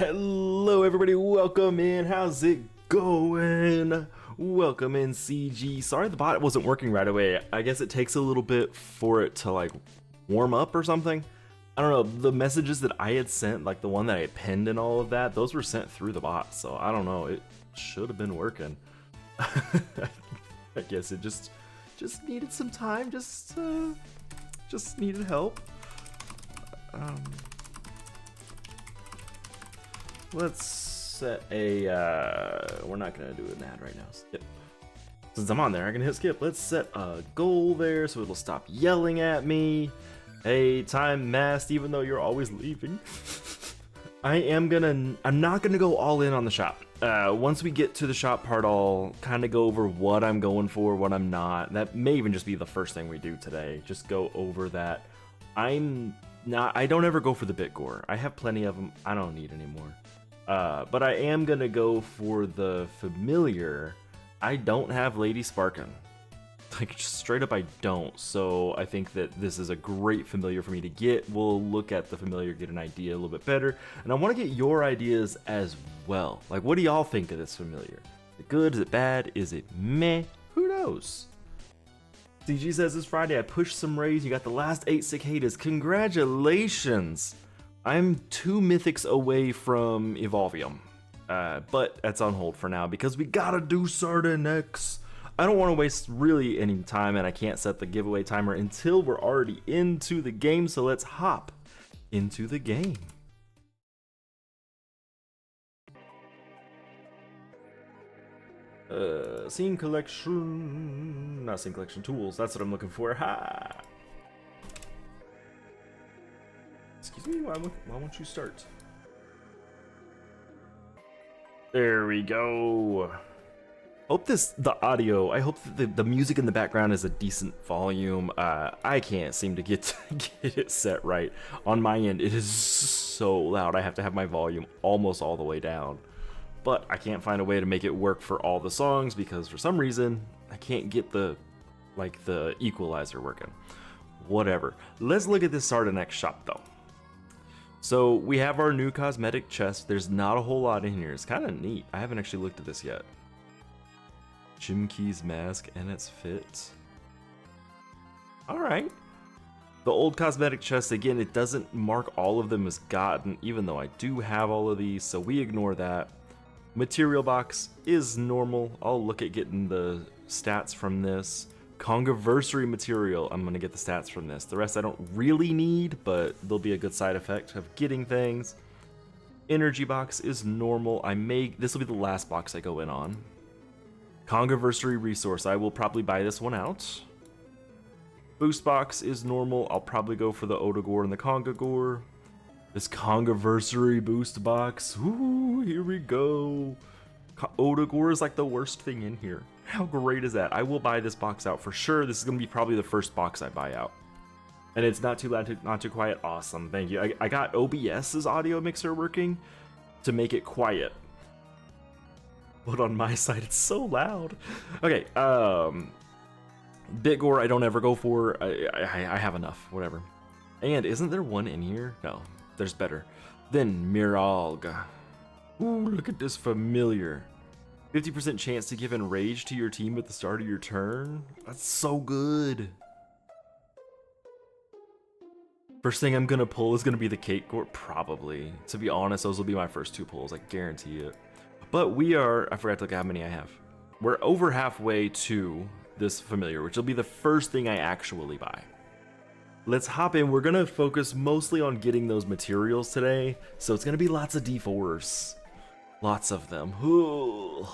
Hello everybody, welcome in. How's it going? Welcome in, CG. Sorry the bot wasn't working right away. I guess it takes a little bit for it to like warm up or something. I don't know, the messages that I had sent, like the one that I had pinned and all of that, those were sent through the bot, so I don't know, it should have been working. I guess it just needed some time, just needed help. Let's set a, we're not gonna do an ad right now, skip. Since I'm on there, I can hit skip. Let's set a goal there so it'll stop yelling at me. Hey, time masked, even though you're always leaving. I'm not gonna go all in on the shop. Once we get to the shop part, I'll kind of go over what I'm going for, what I'm not. That may even just be the first thing we do today. Just go over that. I don't ever go for the bit gore. I have plenty of them. I don't need any more. But I am gonna go for the familiar. I don't have Lady Sparkin. Like, just straight up I don't. So I think that this is a great familiar for me to get. We'll look at the familiar, get an idea a little bit better. And I want to get your ideas as well. Like, what do y'all think of this familiar? Is it good? Is it bad? Is it meh? Who knows? CG says this Friday I pushed some raids. You got the last 8 cicadas. Congratulations! I'm 2 mythics away from Evolvium. But that's on hold for now because we gotta do Sardinex. I don't want to waste really any time, and I can't set the giveaway timer until we're already into the game, so let's hop into the game. Scene collection, not scene collection, tools, that's what I'm looking for. Ha! Excuse me, why won't you start? There we go. Hope the audio, I hope that the music in the background is a decent volume. I can't seem to get it set right. On my end, it is so loud. I have to have my volume almost all the way down. But I can't find a way to make it work for all the songs because for some reason, I can't get the equalizer working. Whatever. Let's look at this Sardinex shop though. So we have our new cosmetic chest. There's not a whole lot in here. It's kind of neat. I haven't actually looked at this yet. Chimkey's mask and its fit. Alright. The old cosmetic chest, again, it doesn't mark all of them as gotten, even though I do have all of these, so we ignore that. Material box is normal. I'll look at getting the stats from this. Congiversary material, I'm going to get the stats from this. The rest I don't really need, but there'll be a good side effect of getting things. Energy box is normal. This will be the last box I go in on. Congiversary resource, I will probably buy this one out. Boost box is normal. I'll probably go for the Odagore and the Congagore. This Congiversary boost box, ooh, here we go. Odagore is like the worst thing in here. How great is that? I will buy this box out for sure. This is going to be probably the first box I buy out. And it's not too loud, not too quiet. Awesome, thank you. I got OBS's audio mixer working to make it quiet. But on my side, it's so loud. Okay, Bitgore I don't ever go for. I have enough, whatever. And isn't there one in here? No, there's better. Then Miralg. Ooh, look at this familiar. 50% chance to give Enrage to your team at the start of your turn. That's so good. First thing I'm gonna pull is gonna be the Cake Gore, probably. To be honest, those will be my first 2 pulls, I guarantee it. But we are, I forgot to look at how many I have. We're over halfway to this familiar, which will be the first thing I actually buy. Let's hop in. We're gonna focus mostly on getting those materials today, so it's gonna be lots of D4s. Lots of them. Ooh.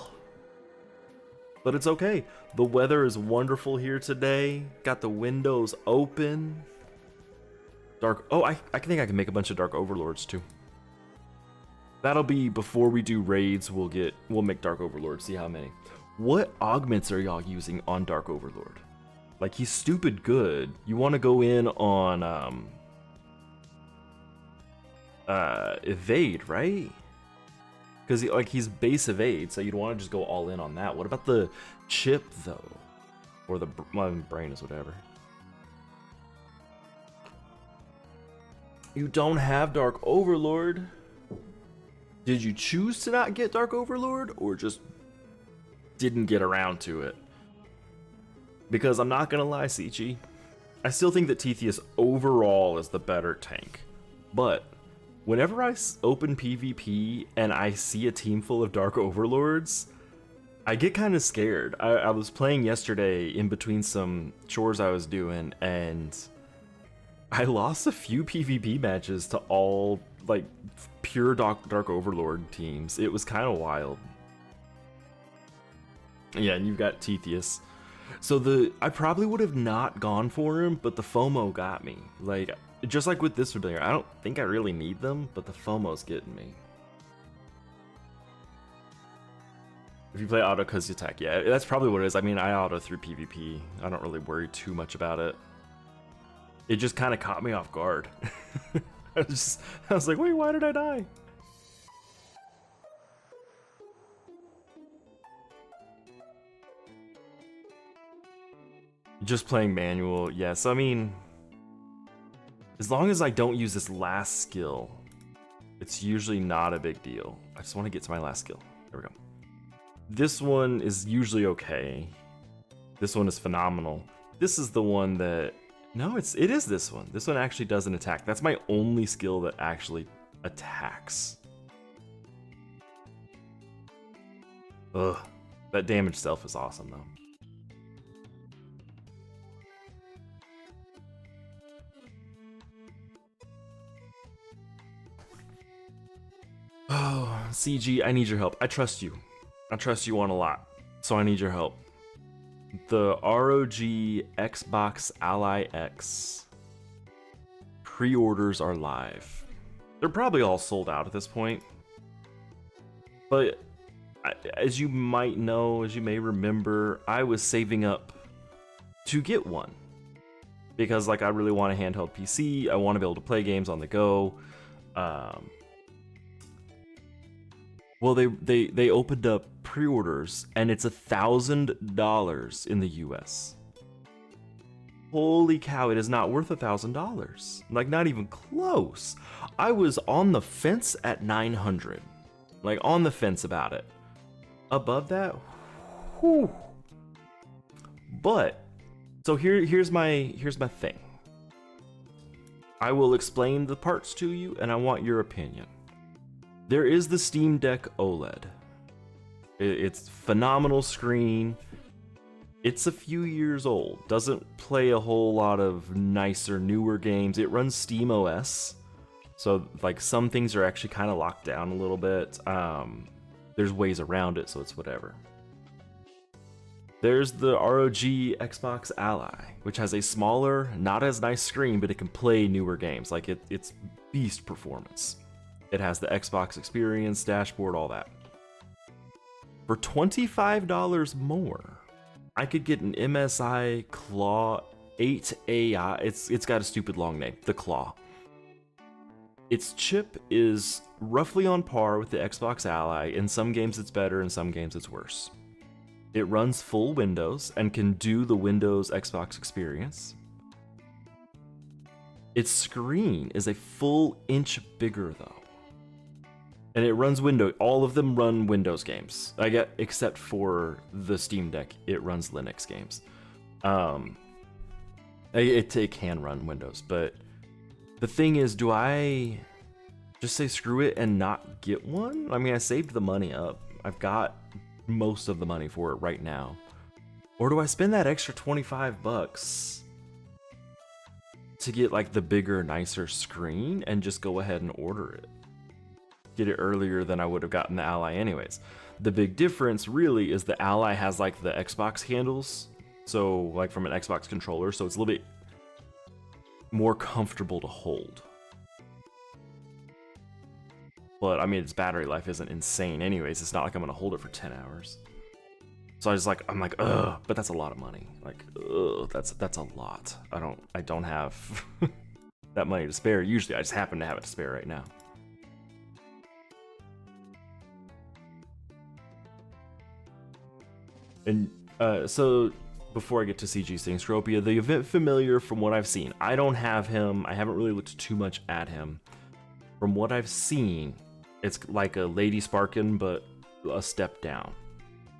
But it's okay. The weather is wonderful here today. Got the windows open. Dark, oh, I think I can make a bunch of Dark Overlords too. That'll be before we do raids. We'll make Dark Overlord, see how many. What augments are y'all using on Dark Overlord? Like, he's stupid good. You want to go in on evade, right? Because he's base evade, so you'd want to just go all in on that. What about the chip though? Or my brain is whatever. You don't have Dark Overlord. Did you choose to not get Dark Overlord, or just didn't get around to it? Because I'm not gonna lie, CG, I still think that Tetheus overall is the better tank. But whenever I open PvP and I see a team full of Dark Overlords, I get kind of scared. I was playing yesterday in between some chores I was doing, and I lost a few PvP matches to all, like, pure Dark Overlord teams. It was kind of wild. Yeah, and you've got Tetheus. So I probably would have not gone for him, but the FOMO got me. Like, just like with this familiar, I don't think I really need them, but the FOMO's getting me. If you play auto because you attack, yeah, that's probably what it is. I mean, I auto through PvP. I don't really worry too much about it. It just kind of caught me off guard. I was like, wait, why did I die? Just playing manual, yes. I mean, as long as I don't use this last skill, it's usually not a big deal. I just want to get to my last skill. There we go. This one is usually okay. This one is phenomenal. This is the one that... No, it is this one. This one actually doesn't attack. That's my only skill that actually attacks. Ugh. That damage self is awesome, though. Oh, CG, I need your help. I trust you. I trust you on a lot, so I need your help. The ROG Xbox Ally X pre-orders are live. They're probably all sold out at this point. But as you might know, as you may remember, I was saving up to get one. Because like I really want a handheld PC, I want to be able to play games on the go. Well, they opened up pre-orders, and it's $1,000 in the US. Holy cow, it is not worth $1,000. Like, not even close. I was on the fence at 900. Like, on the fence about it. Above that, whew. But, so here's my thing. I will explain the parts to you, and I want your opinion. There is the Steam Deck OLED. It's phenomenal screen. It's a few years old. Doesn't play a whole lot of nicer, newer games. It runs Steam OS. So, like, some things are actually kind of locked down a little bit. There's ways around it, so it's whatever. There's the ROG Xbox Ally, which has a smaller, not as nice screen, but it can play newer games. Like, it's beast performance. It has the Xbox experience, dashboard, all that. For $25 more, I could get an MSI Claw 8AI. It's got a stupid long name, the Claw. Its chip is roughly on par with the Xbox Ally. In some games it's better, in some games it's worse. It runs full Windows and can do the Windows Xbox experience. Its screen is a full inch bigger though. And it runs Windows. All of them run Windows games. Except for the Steam Deck, it runs Linux games. It can run Windows, but the thing is, do I just say screw it and not get one? I mean, I saved the money up. I've got most of the money for it right now. Or do I spend that extra 25 bucks to get like the bigger, nicer screen and just go ahead and order it? Get it earlier than I would have gotten the Ally anyways. The big difference really is the Ally has like the Xbox handles, so like from an Xbox controller, so it's a little bit more comfortable to hold. But I mean, its battery life isn't insane anyways. It's not like I'm gonna hold it for 10 hours. So I'm like, ugh, but that's a lot of money. Like, ugh, that's a lot. I don't have that money to spare. Usually I just happen to have it to spare right now. And so before I get to CG's thing, Scropia, the event familiar, from what I've seen, I don't have him. I haven't really looked too much at him. From what I've seen, It's like a Lady Sparkin, but a step down.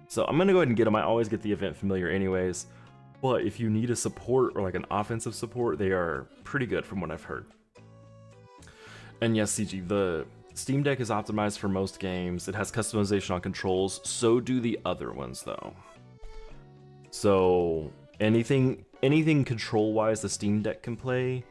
So I'm gonna go ahead and get them. I always get the event familiar anyways, but if you need a support or like an offensive support, they are pretty good from what I've heard. And yes, CG, the Steam Deck is optimized for most games. It has customization on controls, so do the other ones though. So anything control-wise the Steam Deck can play,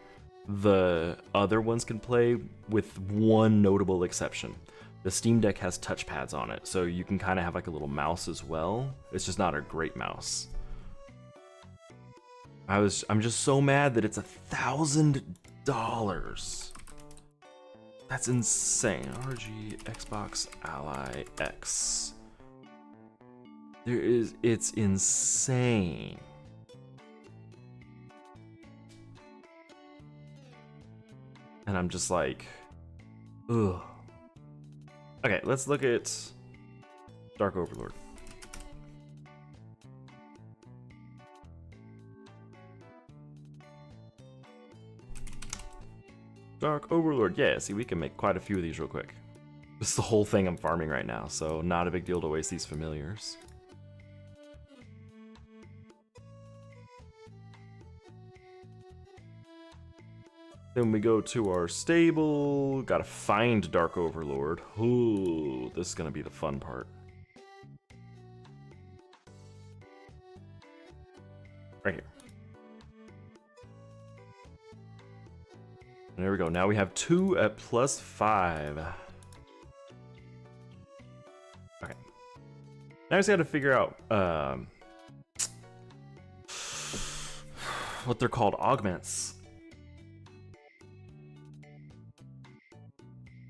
the other ones can play, with one notable exception. The Steam Deck has touchpads on it, so you can kind of have like a little mouse as well. It's just not a great mouse. I'm just so mad that it's $1,000. That's insane. RG Xbox Ally X. It's insane. And I'm just like, ugh. Okay, let's look at Dark Overlord. Dark Overlord, yeah, see, we can make quite a few of these real quick. This is the whole thing I'm farming right now, so not a big deal to waste these familiars. Then we go to our stable, gotta find Dark Overlord. Ooh, this is gonna be the fun part. Right here. There we go, now we have 2 at +5. Okay. Now I just gotta figure out what they're called, augments.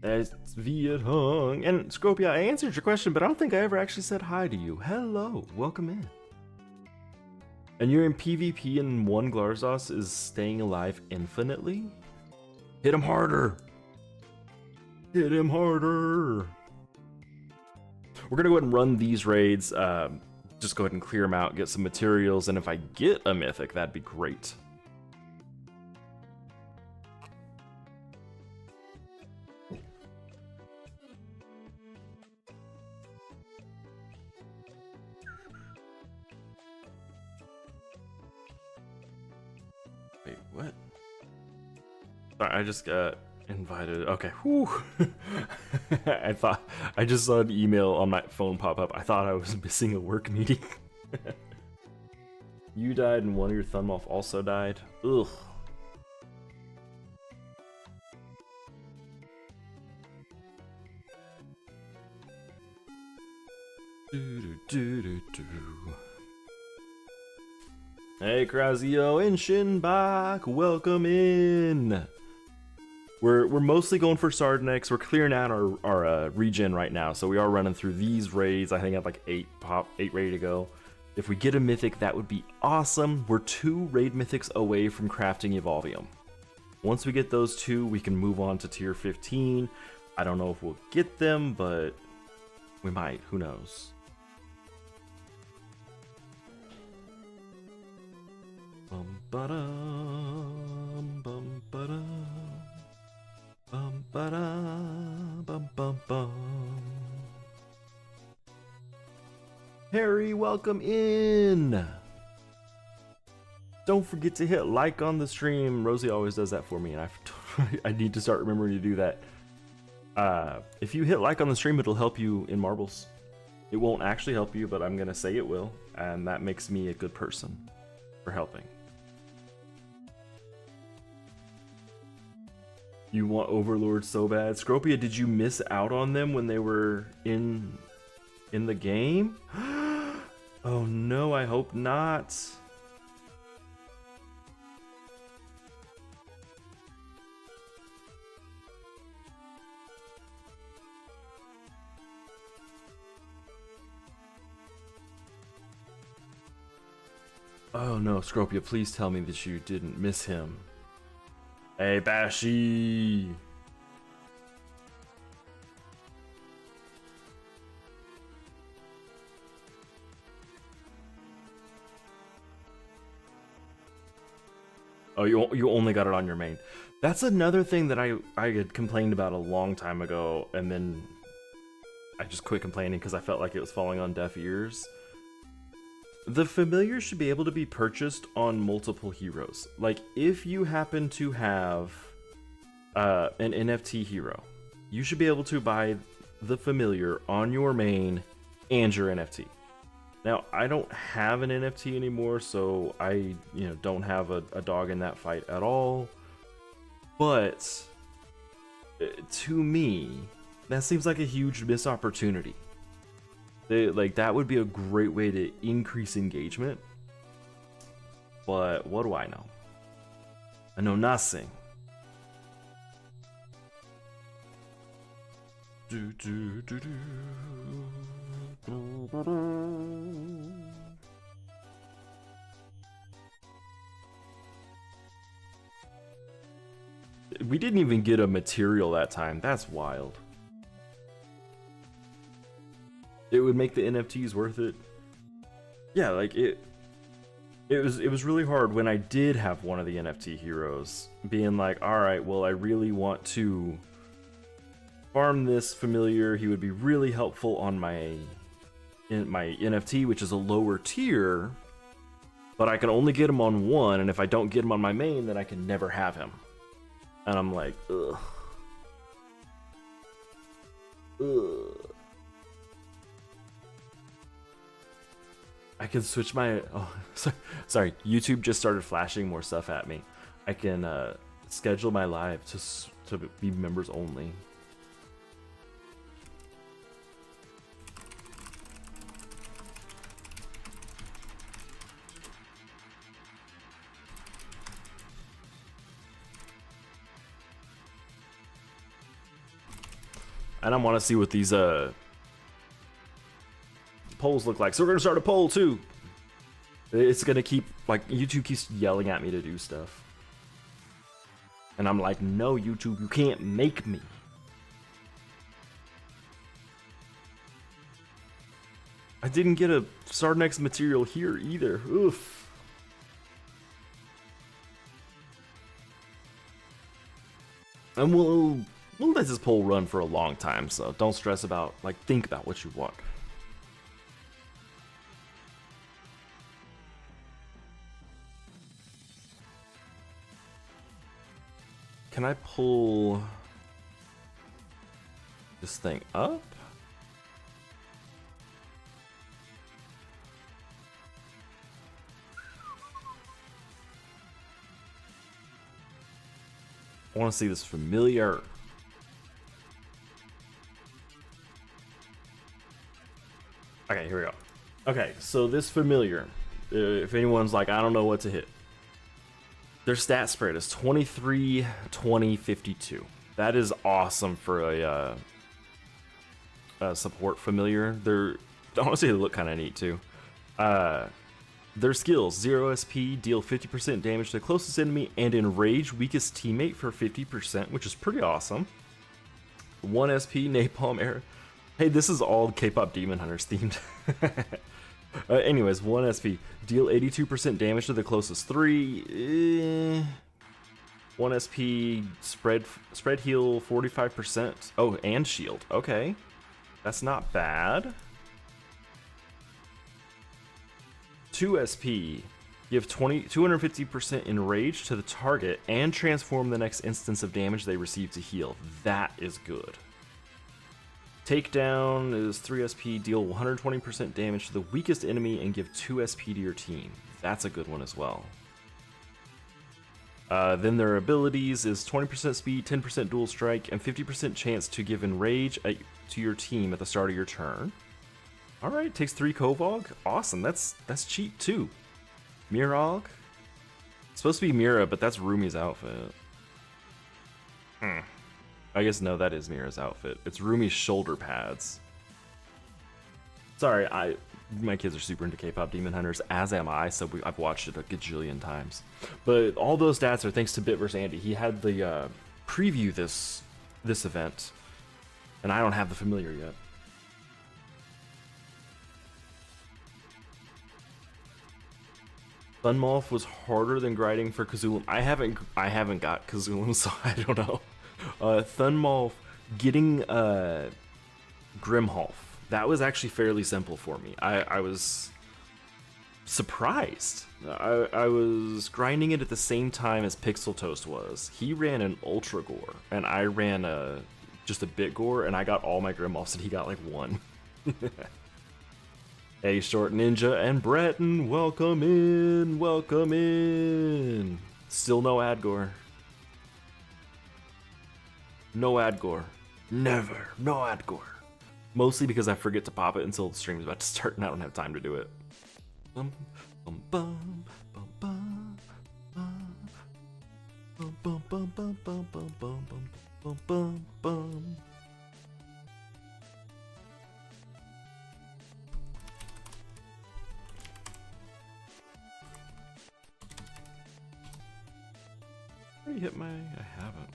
It's Viet Hong. And Scropia, I answered your question, but I don't think I ever actually said hi to you. Hello, welcome in. And you're in PvP and one Glarzos is staying alive infinitely? Hit him harder! Hit him harder! We're gonna go ahead and run these raids. Just go ahead and clear them out, get some materials, and if I get a mythic, that'd be great. Wait, what? Sorry, I just got invited. Okay, whew. I just saw an email on my phone pop up. I thought I was missing a work meeting. You died and one of your thumb off also died. Ugh. Hey, Krazio and Shinbach, welcome in. We're mostly going for Sardinex. We're clearing out our regen right now, so we are running through these raids. I think I have like 8 ready to go. If we get a mythic, that would be awesome. We're 2 raid mythics away from crafting Evolvium. Once we get those 2, we can move on to tier 15. I don't know if we'll get them, but we might. Who knows? Bum ba-dum, bum ba-dum, bum ba-dum, bum bum bum. Harry, welcome in. Don't forget to hit like on the stream. Rosie always does that for me, and I need to start remembering to do that. If you hit like on the stream, it'll help you in marbles. It won't actually help you, but I'm gonna say it will, and that makes me a good person for helping. You want Overlord so bad. Scropia, did you miss out on them when they were in the game? Oh no, I hope not. Oh no, Scropia, please tell me that you didn't miss him. Hey, Bashi! Oh, you only got it on your main. That's another thing that I had complained about a long time ago, and then I just quit complaining because I felt like it was falling on deaf ears. The familiar should be able to be purchased on multiple heroes. Like, if you happen to have an NFT hero, you should be able to buy the familiar on your main and your NFT. Now, I don't have an NFT anymore, so I, don't have a dog in that fight at all. But to me, that seems like a huge missed opportunity. That would be a great way to increase engagement. But what do I know? I know nothing. We didn't even get a material that time. That's wild. It would make the NFTs worth it. Yeah, like it was really hard when I did have one of the NFT heroes being like, all right, well, I really want to farm this familiar. He would be really helpful on my NFT, which is a lower tier, but I can only get him on one, and if I don't get him on my main, then I can never have him. And I'm like, ugh. I can switch my... Oh, sorry. YouTube just started flashing more stuff at me. I can schedule my live to be members only. And I want to see what these polls look like. So we're gonna start a poll too. It's gonna keep, like, YouTube keeps yelling at me to do stuff, and I'm like, no, YouTube, you can't make me. I didn't get a Sardinex material here either. Oof. And we'll let this poll run for a long time, so don't stress about, think about what you want. Can I pull this thing up? I want to see this familiar. Okay, here we go. Okay, so this familiar, if anyone's like, I don't know what to hit, their stat spread is 23, 20, 52. That is awesome for a support familiar. Honestly, they look kind of neat too. Their skills: 0 SP, deal 50% damage to the closest enemy, and enrage weakest teammate for 50%, which is pretty awesome. 1 SP, napalm arrow. Hey, this is all K-pop Demon Hunters themed. Anyways, 1 SP, deal 82% damage to the closest 3. 1 SP, spread heal 45%. Oh, and shield. Okay, that's not bad. 2 SP, give 250% enrage to the target and transform the next instance of damage they receive to heal. That is good. Takedown is 3 SP, deal 120% damage to the weakest enemy and give 2 SP to your team. That's a good one as well. Then their abilities is 20% speed, 10% dual strike, and 50% chance to give enrage to your team at the start of your turn. Alright, takes 3 Kovog. Awesome, that's cheap too. Mirog. It's supposed to be Mira, but that's Rumi's outfit. I guess no, that is Mira's outfit. It's Rumi's shoulder pads. Sorry, my kids are super into K-pop Demon Hunters, as am I, so I've watched it a gajillion times. But all those stats are thanks to Bitverse Andy. He had the preview this event, and I don't have the familiar yet. Funmorph was harder than grinding for Kazulum. I haven't got Kazulum, so I don't know. Funmorph getting Grimholf. That was actually fairly simple for me. I was surprised. I was grinding it at the same time as Pixel Toast was. He ran an Ultra Gore, and I ran just a Bit Gore, and I got all my Grimholfs, and he got like one. Hey, Short Ninja and Breton, welcome in, welcome in. Still no Adgore. No Adgore. Never, no Adgore. Mostly because I forget to pop it until the stream is about to start and I don't have time to do it. Bum, bum, bum, bum, bum, bum, bum, bum, bum, bum, bum, bum, bum, bum, bum. You hit my... I haven't.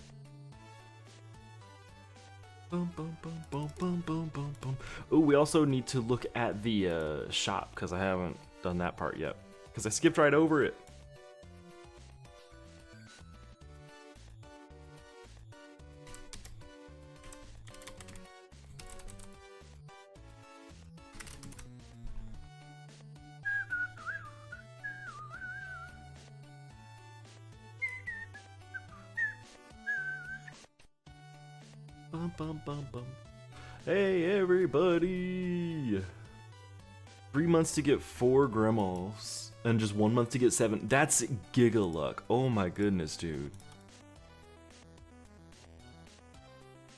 Boom, boom, boom, boom, boom, boom, boom, boom. Oh, we also need to look at the shop, because I haven't done that part yet. Because I skipped right over it. Bum, bum, bum, bum. Hey everybody! 3 months to get 4 Grimolfs, and just 1 month to get 7. That's giga luck. Oh my goodness, dude.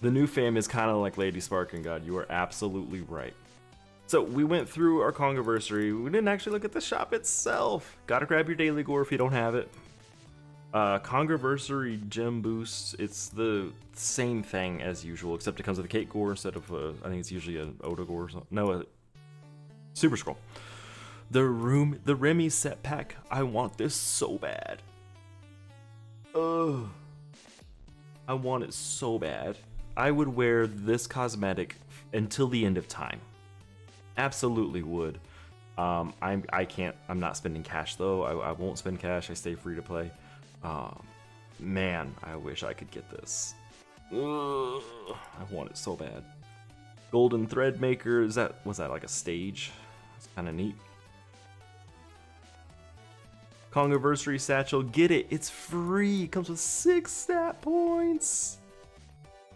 The new fam is kind of like Lady Sparking God. You are absolutely right. So we went through our Congoversary. We didn't actually look at the shop itself. Gotta grab your daily gore if you don't have it. Congoversary gem boost, it's the same thing as usual, except it comes with a Cake Gore instead of, I think it's usually an Oda Gore or something. No, a Super Scroll. The Remy set pack, I want this so bad. Ugh. I want it so bad. I would wear this cosmetic until the end of time. Absolutely would. I'm not spending cash though. I won't spend cash, I stay free to play. Man, I wish I could get this. Ugh, I want it so bad. Golden Thread Maker, was that like a stage? It's kind of neat. Congoversary Satchel, get it, it's free, it comes with 6 stat points.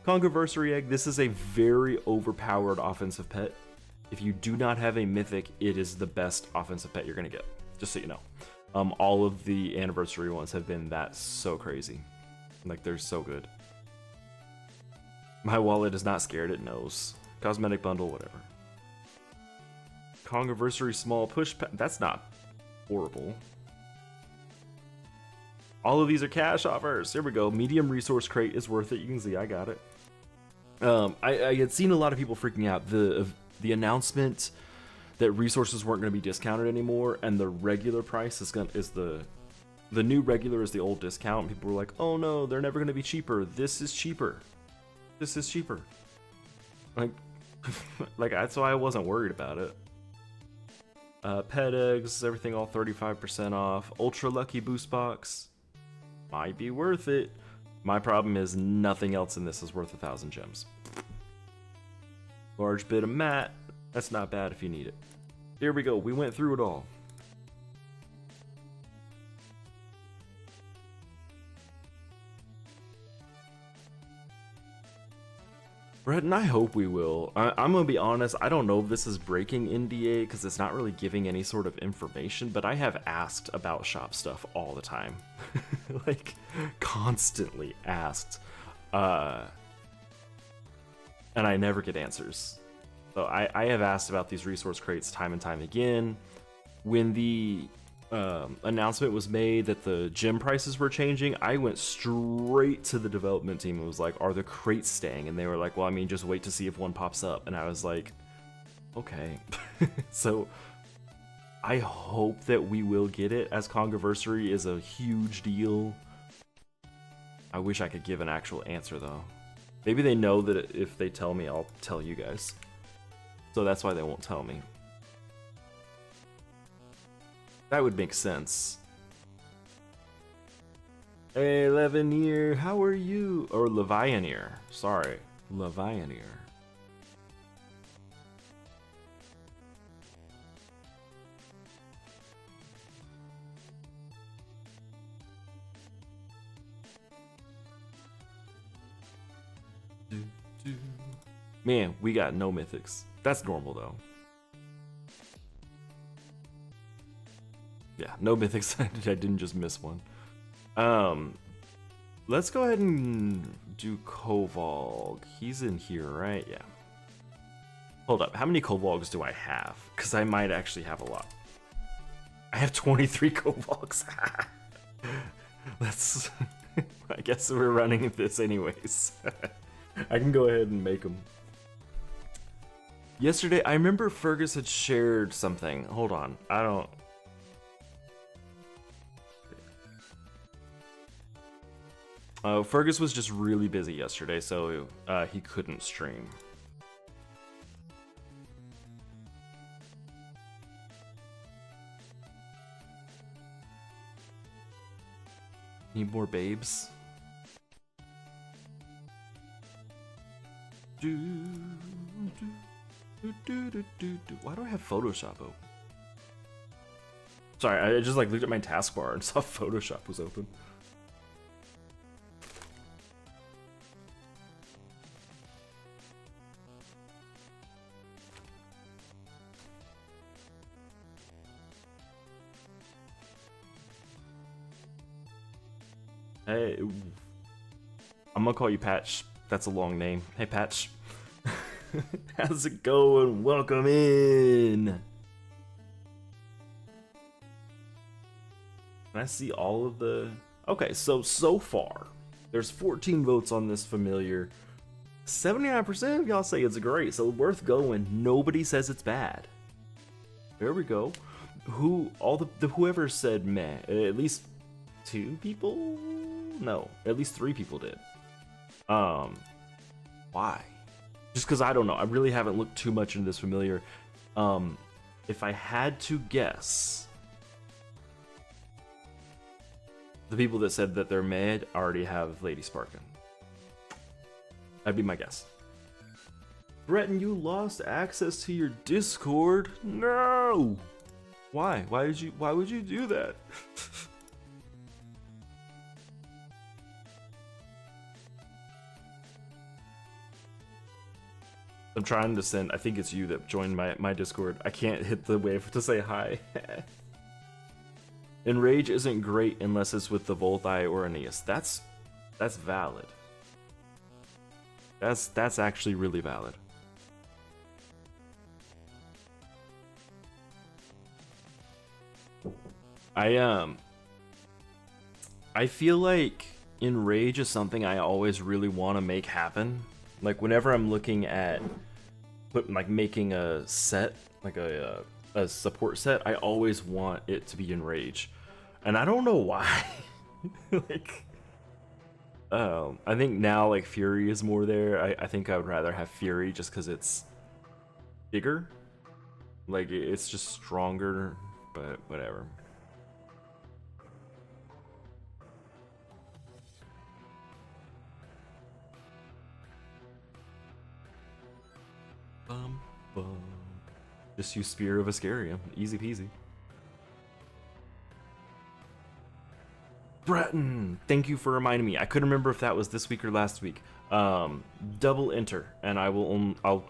Congoversary Egg, this is a very overpowered offensive pet. If you do not have a mythic, it is the best offensive pet you're gonna get, just so you know. All of the anniversary ones have been so crazy. Like, they're so good. My wallet is not scared, it knows. Cosmetic bundle, whatever. Congoversary small push that's not horrible. All of these are cash offers. Here we go. Medium resource crate is worth it. You can see I got it. I had seen a lot of people freaking out. The announcement that resources weren't going to be discounted anymore, and the regular price is the new regular is the old discount. People were like, "Oh no, they're never going to be cheaper. This is cheaper. This is cheaper." Like, like that's why I wasn't worried about it. Pet eggs, everything all 35% off. Ultra lucky boost box might be worth it. My problem is nothing else in this is worth 1,000 gems. Large bit of mat. That's not bad if you need it. Here we go. We went through it all. Brett, and I hope we will. I'm going to be honest. I don't know if this is breaking NDA because it's not really giving any sort of information, but I have asked about shop stuff all the time. Like, constantly asked. And I never get answers. So I have asked about these resource crates time and time again. When the announcement was made that the gem prices were changing, I went straight to the development team and was like, "Are the crates staying?" And they were like, "Well, I mean, just wait to see if one pops up." And I was like, okay. So I hope that we will get it, as Congoversary is a huge deal. I wish I could give an actual answer though. Maybe they know that if they tell me, I'll tell you guys. So that's why they won't tell me. That would make sense. Hey, Levanier, how are you? Or Levianeer, sorry, Levianeer. Man, we got no mythics. That's normal though. Yeah, no mythics. I didn't just miss one. Let's go ahead and do Kovalg. He's in here, right? Yeah. Hold up, how many Kovalgs do I have? Because I might actually have a lot. I have 23 Kovalgs. Let's... I guess we're running this anyways. I can go ahead and make them. Yesterday, I remember Fergus had shared something. Hold on, I don't... Fergus was just really busy yesterday, so he couldn't stream. Need more babes? Why do I have Photoshop open? Sorry, I just like looked at my taskbar and saw Photoshop was open. Hey, I'm gonna call you Patch. That's a long name. Hey, Patch. How's it going? Welcome in. Can I see all of the... Okay, so far, there's 14 votes on this familiar. 79% of y'all say it's great, so worth going. Nobody says it's bad. There we go. Whoever said meh, at least 2 people? No, at least 3 people did. Why? Just because I don't know. I really haven't looked too much into this familiar. If I had to guess, the people that said that they're mad already have Lady Sparkin. That'd be my guess. Breton, you lost access to your Discord? No! Why? Why would you do that? I'm trying to send, I think it's you that joined my Discord. I can't hit the wave to say hi. Enrage isn't great unless it's with the Volthae or Aeneas. That's valid. That's actually really valid. I feel like Enrage is something I always really want to make happen. Like whenever I'm looking at making a set, like a support set, I always want it to be Enrage. And I don't know why. Like I think now like Fury is more there. I think I would rather have Fury just because it's bigger. Like it's just stronger, but whatever. Bum, bum. Just use Spear of Ascaria. Easy peasy. Breton, thank you for reminding me. I couldn't remember if that was this week or last week. Double enter, and I'll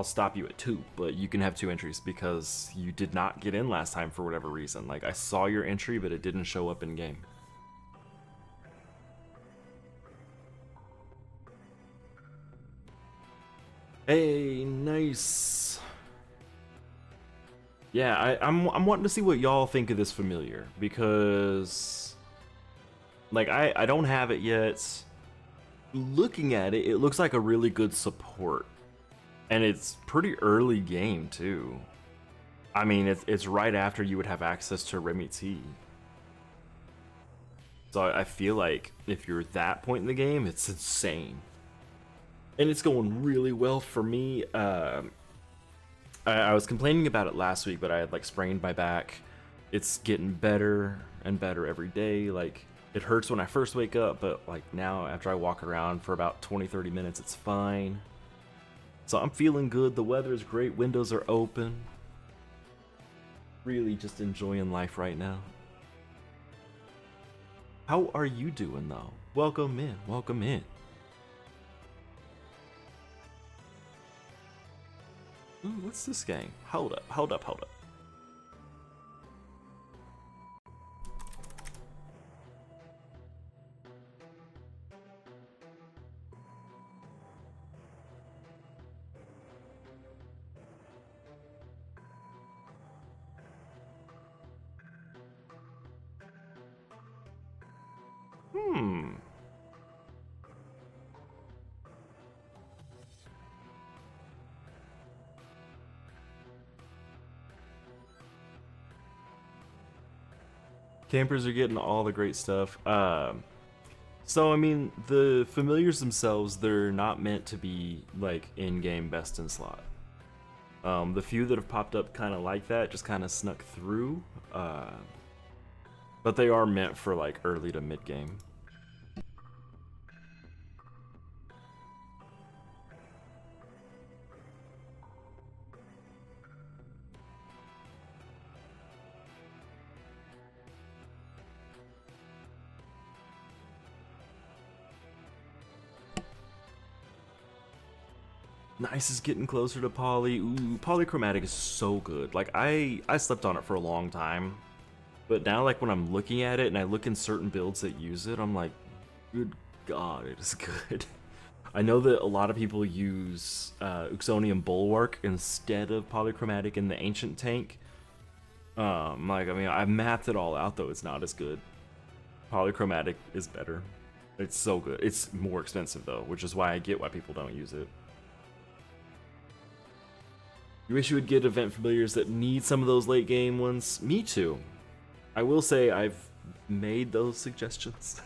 stop you at 2, but you can have 2 entries because you did not get in last time for whatever reason. Like I saw your entry, but it didn't show up in game. Hey, nice. Yeah, I'm wanting to see what y'all think of this familiar because, like, I don't have it yet. Looking at it, it looks like a really good support, and it's pretty early game too. I mean, it's right after you would have access to Remy T. So I feel like if you're that point in the game, it's insane. And it's going really well for me. I was complaining about it last week, but I had like sprained my back. It's getting better and better every day. Like It hurts when I first wake up, but like now after I walk around for about 20-30 minutes, it's fine. So I'm feeling good. The weather is great. Windows are open. Really just enjoying life right now. How are you doing though? Welcome in. Welcome in. Ooh, what's this game? Hold up. Hold up. Hold up. Campers are getting all the great stuff. So I mean, the familiars themselves, they're not meant to be like in-game best in slot. The few that have popped up kind of like that just kind of snuck through, but they are meant for like early to mid game. Nice is getting closer to poly. Ooh, polychromatic is so good. Like I slept on it for a long time, but now like when I'm looking at it and I look in certain builds that use it, I'm like, good God, it is good. I know that a lot of people use Uxonium Bulwark instead of polychromatic in the ancient tank. Like I mean, I've mapped it all out though. It's not as good. Polychromatic is better. It's so good. It's more expensive though, which is why I get why people don't use it. You wish you would get event familiars that need some of those late game ones? Me too. I will say I've made those suggestions.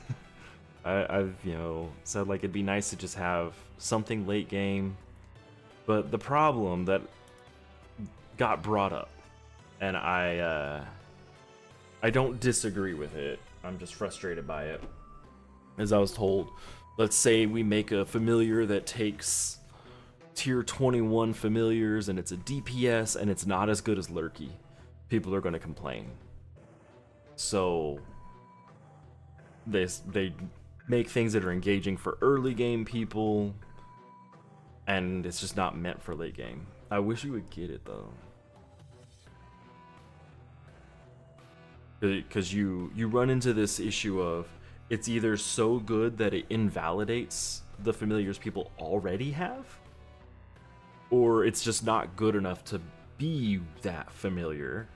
I've, you know, said like it'd be nice to just have something late game. But the problem that got brought up, and I don't disagree with it, I'm just frustrated by it, as I was told, let's say we make a familiar that takes tier 21 familiars and it's a DPS and it's not as good as Lurky. People are going to complain. So they make things that are engaging for early game people, and it's just not meant for late game. I wish you would get it though, because you run into this issue of it's either so good that it invalidates the familiars people already have, or it's just not good enough to be that familiar,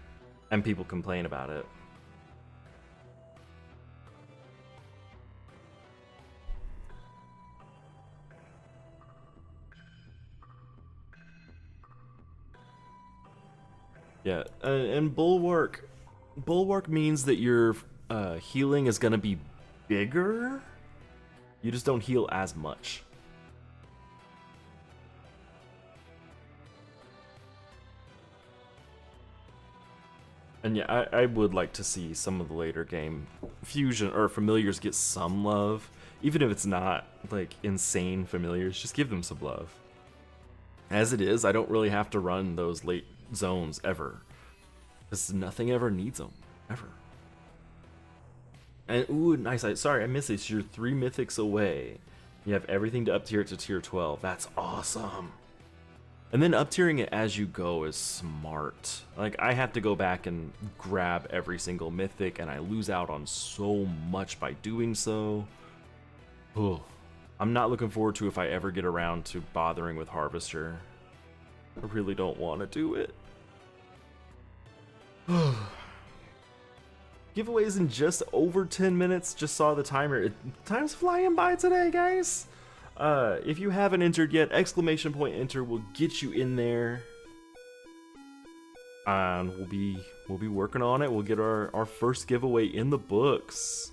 and people complain about it. Yeah, and Bulwark means that your healing is gonna be bigger. You just don't heal as much. And yeah, I would like to see some of the later game fusion or familiars get some love, even if it's not like insane familiars. Just give them some love. As it is, I don't really have to run those late zones ever, because nothing ever needs them ever. And ooh, nice! Sorry, I missed this. You're 3 mythics away. You have everything to up tier it to tier 12. That's awesome. And then up tiering it as you go is smart. Like I have to go back and grab every single mythic, and I lose out on so much by doing so. Ugh. I'm not looking forward to if I ever get around to bothering with Harvester. I really don't want to do it. Giveaways in just over 10 minutes. Just saw the timer. Time's flying by today, guys. If you haven't entered yet, exclamation point enter will get you in there. And we'll be working on it. We'll get our first giveaway in the books.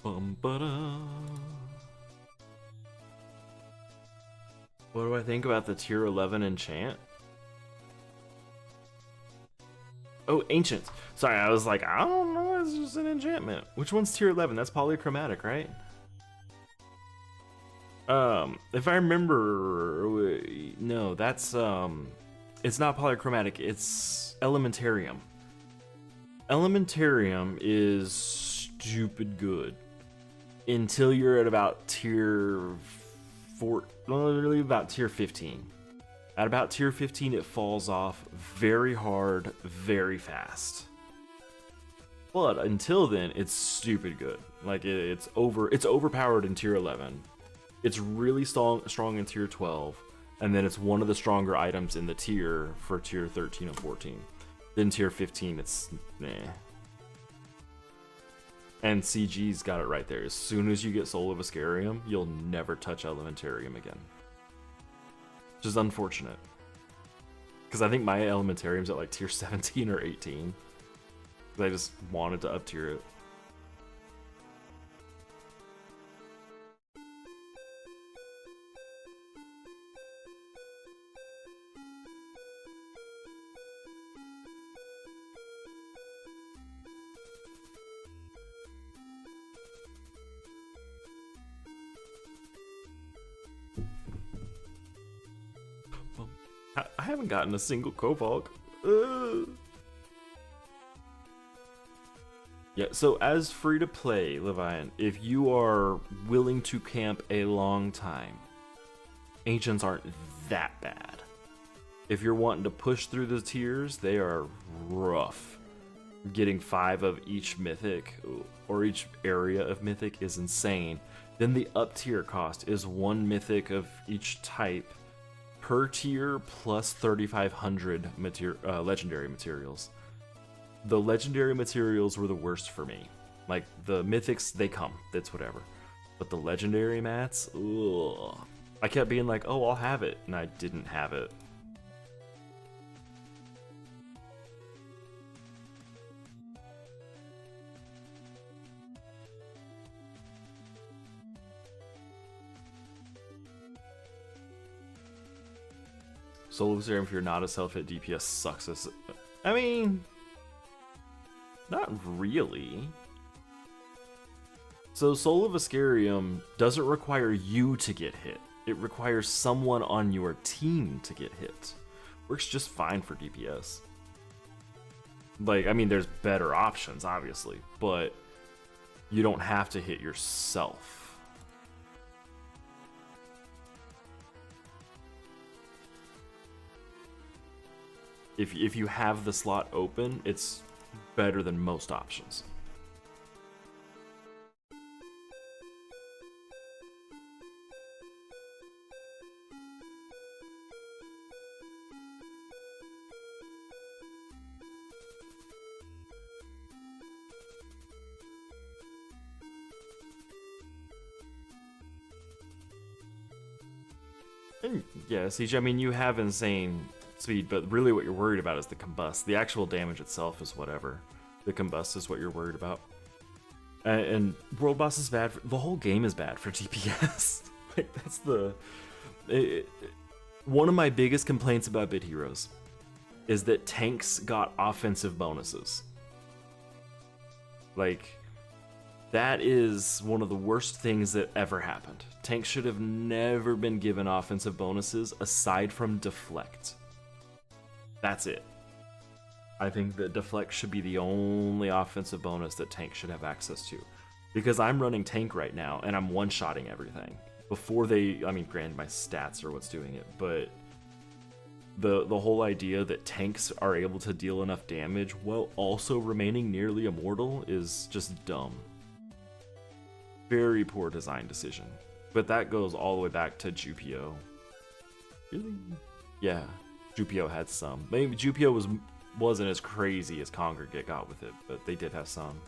Bum-ba-da. What do I think about the tier 11 enchant? Oh, ancient. Sorry, I was like, I don't know, it's just an enchantment. Which one's tier 11? That's polychromatic, right? If I remember, no, that's, it's not polychromatic, it's Elementarium. Elementarium is stupid good until you're at about tier 4, literally about tier 15. At about tier 15, it falls off very hard, very fast. But until then, it's stupid good. Like it's overpowered in tier 11. It's really strong in tier 12, and then it's one of the stronger items in the tier for tier 13 and 14. Then tier 15, it's nah. And CG's got it right there. As soon as you get Soul of Ascarium, you'll never touch Elementarium again. Which is unfortunate. Because I think my Elementarium's at like tier 17 or 18. I just wanted to up tier it. I haven't gotten a single Kovalk. Yeah, so as free to play, Levian, if you are willing to camp a long time, Ancients aren't that bad. If you're wanting to push through the tiers, they are rough. Getting 5 of each mythic, or each area of mythic, is insane. Then the up tier cost is 1 mythic of each type per tier plus 3,500 legendary materials. The legendary materials were the worst for me. Like, the mythics, they come, that's whatever. But the legendary mats, ugh. I kept being like, oh, I'll have it, and I didn't have it. Soul Serum, if you're not a self-hit DPS, sucks as... I mean... not really. So Soul of Ascarium doesn't require you to get hit. It requires someone on your team to get hit. Works just fine for DPS. Like, I mean, there's better options, obviously, but you don't have to hit yourself. If you have the slot open, it's better than most options. And yeah, CJ, I mean, you have insane speed, but really what you're worried about is the combust. The actual damage itself is whatever. The combust is what you're worried about. And World Boss is bad. The whole game is bad for DPS. Like, that's the... one of my biggest complaints about Bit Heroes is that tanks got offensive bonuses. Like, that is one of the worst things that ever happened. Tanks should have never been given offensive bonuses aside from Deflect. That's it. I think that Deflect should be the only offensive bonus that tanks should have access to. Because I'm running tank right now, and I'm one-shotting everything. Before they, I mean, granted my stats are what's doing it, but the whole idea that tanks are able to deal enough damage while also remaining nearly immortal is just dumb. Very poor design decision. But that goes all the way back to Jupio. Really? Yeah. Jupio had some. Maybe Jupio wasn't as crazy as Congregate got with it, but they did have some.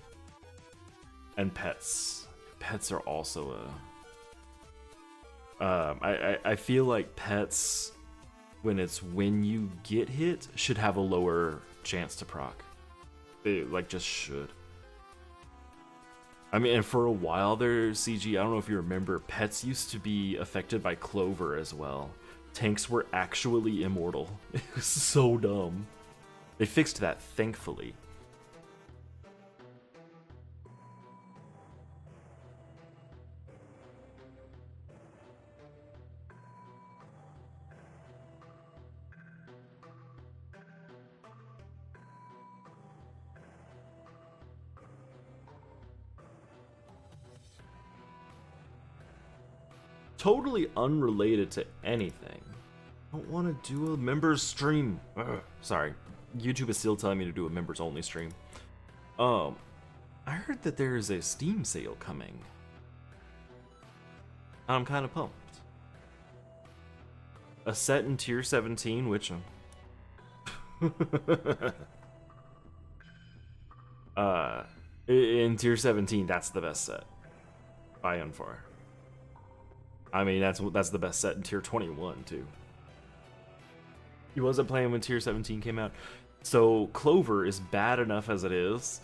And pets. Pets are also a... I feel like pets, when you get hit, should have a lower chance to proc. They, like, just should. I mean, and for a while there, CG, I don't know if you remember, pets used to be affected by Clover as well. Tanks were actually immortal. It was so dumb. They fixed that, thankfully. Totally unrelated to anything. I don't want to do a members stream. Ugh, sorry, YouTube is still telling me to do a members only stream. I heard that there is a Steam sale coming. I'm kind of pumped. A set in tier 17, which in tier 17, that's the best set by and far. I mean, that's the best set in tier 21 too. He wasn't playing when tier 17 came out. So Clover is bad enough as it is.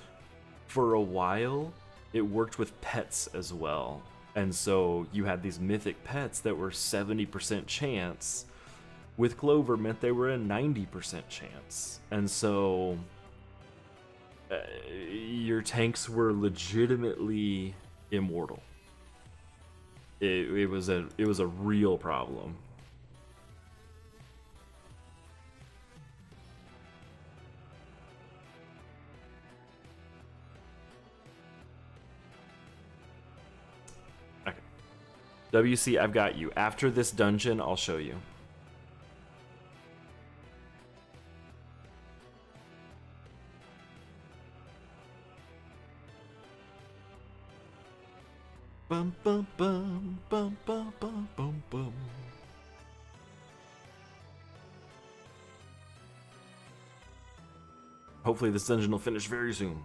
For a while, it worked with pets as well. And so you had these mythic pets that were 70% chance. With Clover meant they were a 90% chance. And so your tanks were legitimately immortal. It was a real problem. Okay. WC, I've got you. After this dungeon, I'll show you. Bum bum bum bum bum bum bum bum. Hopefully this dungeon will finish very soon.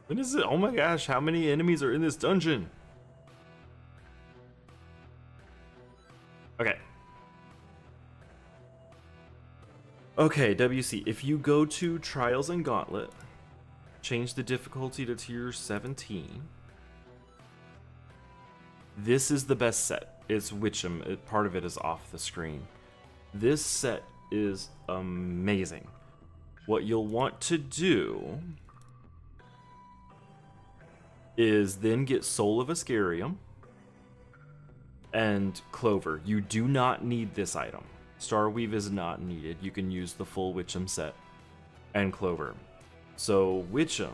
When is it? Oh my gosh, how many enemies are in this dungeon? Okay. Okay, WC, if you go to Trials and Gauntlet, change the difficulty to tier 17. This is the best set. It's Witcham. Part of it is off the screen. This set is amazing. What you'll want to do is then get Soul of Ascarium and Clover. You do not need this item. Starweave is not needed. You can use the full Witcham set and Clover. So Witcham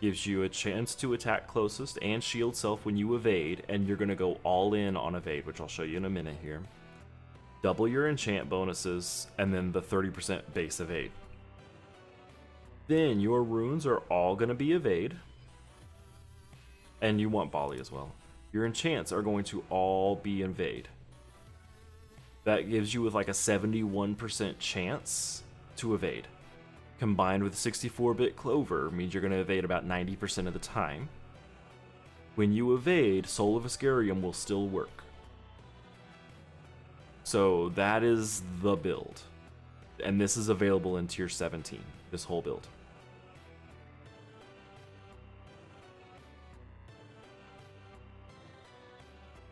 gives you a chance to attack closest and shield self when you evade, and you're going to go all in on evade, which I'll show you in a minute here. Double your enchant bonuses, and then the 30% base evade. Then your runes are all going to be evade. And you want Bali as well. Your enchants are going to all be invade. That gives you with like a 71% chance to evade. Combined with 64-bit Clover means you're going to evade about 90% of the time. When you evade, Soul of Ascarium will still work. So that is the build. And this is available in tier 17, this whole build.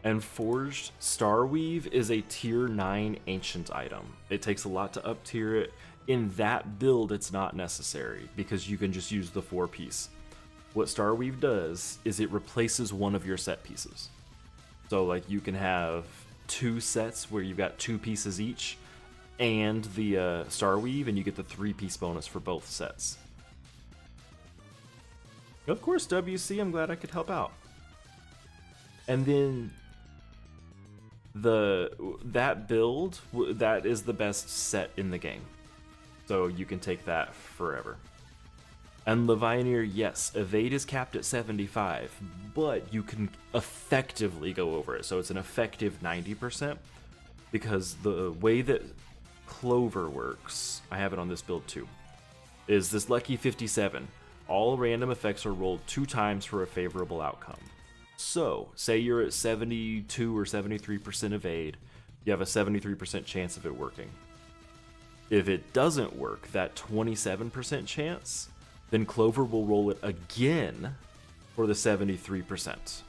And Forged Starweave is a tier 9 ancient item. It takes a lot to up tier it. In that build, it's not necessary because you can just use the 4-piece. What Starweave does is it replaces one of your set pieces. So like you can have 2 sets where you've got 2 pieces each and the Starweave, and you get the 3-piece bonus for both sets. Of course, WC, I'm glad I could help out. And then that build, that is the best set in the game. So you can take that forever. And Levianeer, yes, evade is capped at 75, but you can effectively go over it. So it's an effective 90%, because the way that Clover works I have it on this build too, is this Lucky 57. All random effects are rolled 2 times for a favorable outcome. So, say you're at 72 or 73% evade, you have a 73% chance of it working. If it doesn't work, that 27% chance, then Clover will roll it again for the 73%.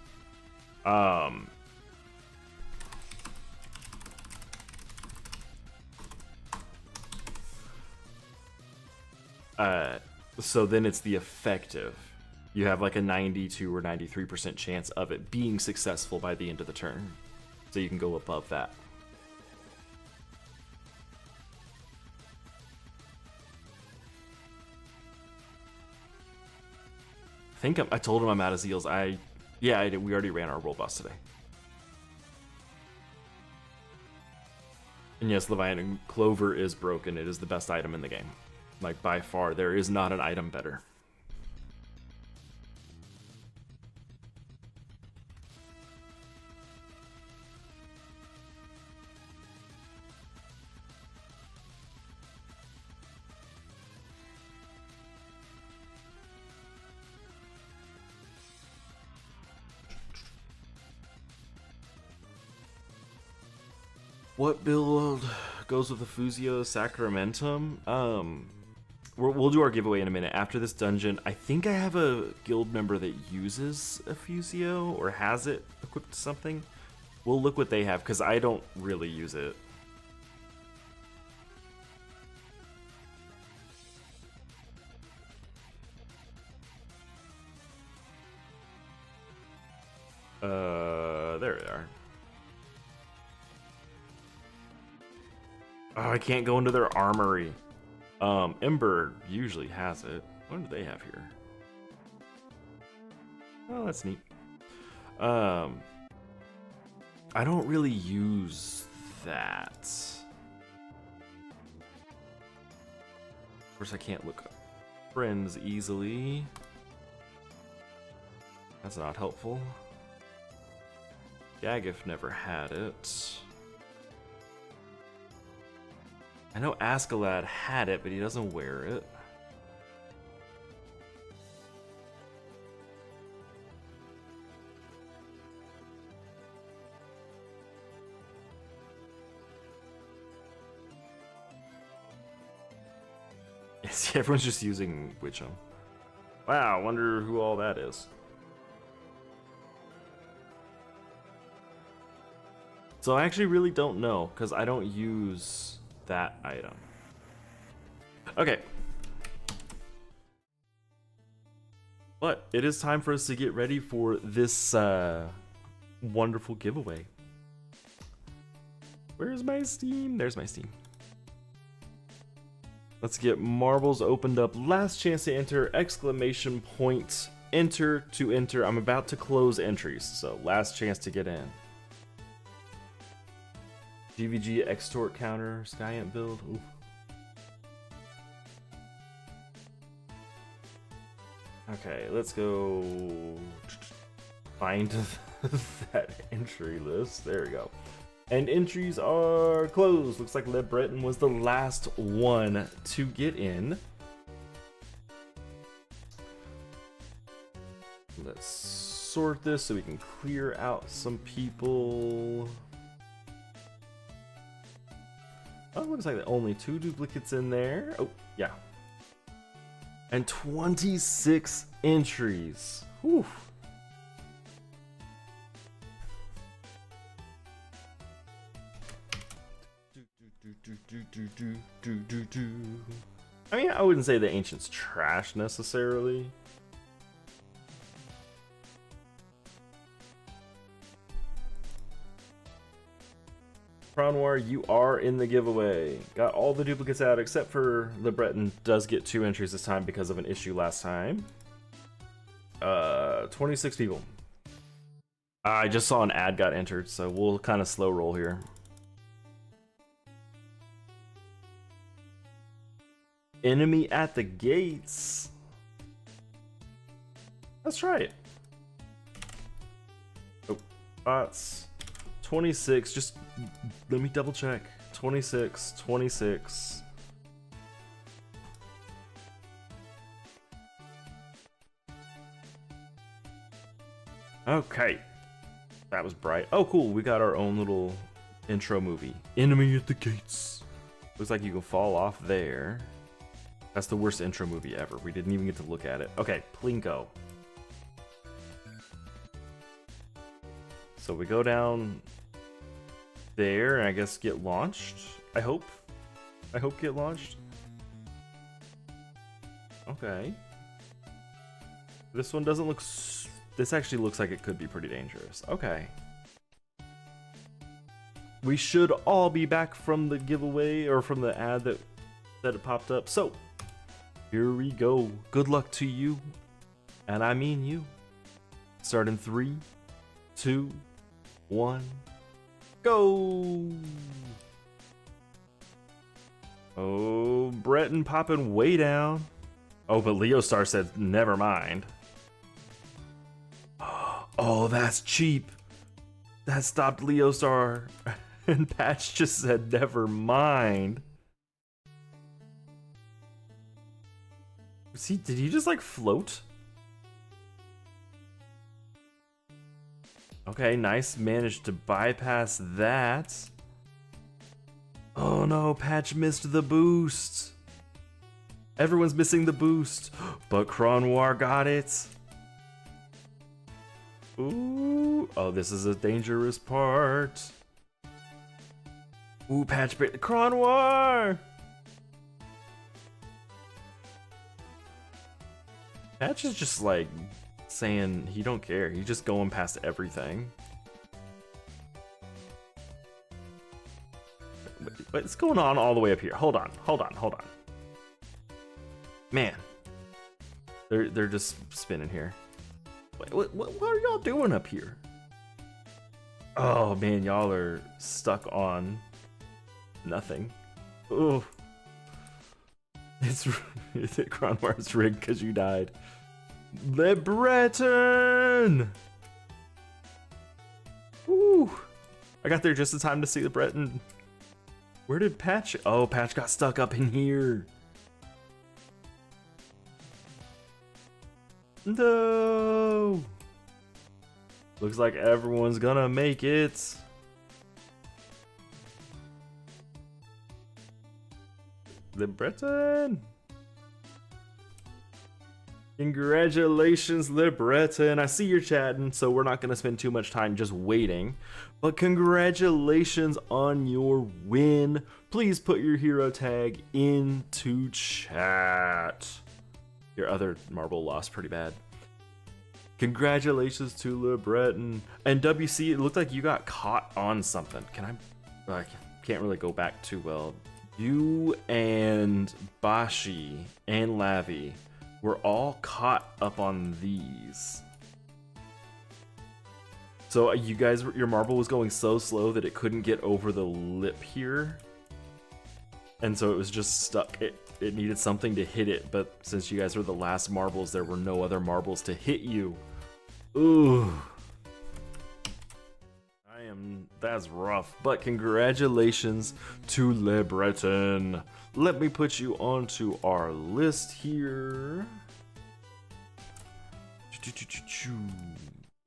So then it's the effective. You have like a 92 or 93% chance of it being successful by the end of the turn. So you can go above that. I think I told him I'm out of zeals. Yeah, I did. We already ran our world boss today. And yes, Leviathan Clover is broken. It is the best item in the game. Like, by far, there is not an item better. What build goes with the Fusio Sacramentum? We'll do our giveaway in a minute. After this dungeon, I think I have a guild member that uses a Fusio or has it equipped to something. We'll look what they have, because I don't really use it. There they are. Oh, I can't go into their armory. Ember usually has it. What do they have here? Oh, that's neat. I don't really use that. Of course, I can't look up friends easily. That's not helpful. Gagif never had it. I know Askeladd had it, but he doesn't wear it. Yes, everyone's just using Witchum. Wow, I wonder who all that is. So I actually really don't know, because I don't use that item. Okay. But it is time for us to get ready for this wonderful giveaway. Where's my Steam? There's my Steam. Let's get marbles opened up. Last chance to enter, exclamation point, enter to enter. I'm about to close entries, so last chance to get in. GVG extort counter, Skyant build. Ooh. Okay, let's go find that entry list. There we go. And entries are closed. Looks like Le Breton was the last one to get in. Let's sort this so we can clear out some people. Oh, looks like only 2 duplicates in there. Oh, yeah. And 26 entries. Whew. I mean, I wouldn't say the Ancient's trash necessarily. Noir, you are in the giveaway. Got all the duplicates out except for Le Breton does get 2 entries this time because of an issue last time. 26 people. I just saw an ad got entered, so we'll kind of slow roll here. Enemy at the gates. Let's try it. Oh, bots. 26, just let me double check. 26, 26. Okay. That was bright. Oh, cool. We got our own little intro movie. Enemy at the gates. Looks like you can fall off there. That's the worst intro movie ever. We didn't even get to look at it. Okay, Plinko. So we go down there and I guess get launched. I hope get launched. Okay. This one doesn't look... This actually looks like it could be pretty dangerous. Okay. We should all be back from the giveaway or from the ad that it popped up. So, here we go. Good luck to you. And I mean you. Start in 3, 2, 1, go! Oh, Breton popping way down. Oh, but Leo Star said never mind. Oh, that's cheap. That stopped Leo Star. And Patch just said never mind. Did he just like float? Okay, nice. Managed to bypass that. Oh no, Patch missed the boost. Everyone's missing the boost. But Cronwar got it. Ooh. Oh, this is a dangerous part. Ooh, Patch break. Cronwar! Patch is just like saying he don't care. He's just going past everything. What's going on all the way up here? Hold on. Man. They're just spinning here. What are y'all doing up here? Oh man, y'all are stuck on nothing. Oh. It's Cronwar's rigged because you died. Le Breton! Ooh. I got there just in time to see the Breton. Where did Patch? Oh, Patch got stuck up in here. No. Looks like everyone's gonna make it. Le Breton. Congratulations, Le Breton. I see you're chatting, so we're not going to spend too much time just waiting. But congratulations on your win. Please put your hero tag into chat. Your other marble lost pretty bad. Congratulations to Le Breton. And WC, it looked like you got caught on something. I can't really go back too well. You and Bashi and Lavi were all caught up on these. So you guys, your marble was going so slow that it couldn't get over the lip here. And so it was just stuck. It needed something to hit it, but since you guys were the last marbles, there were no other marbles to hit you. Ooh. That's rough, but congratulations to Le Breton. Let me put you onto our list here.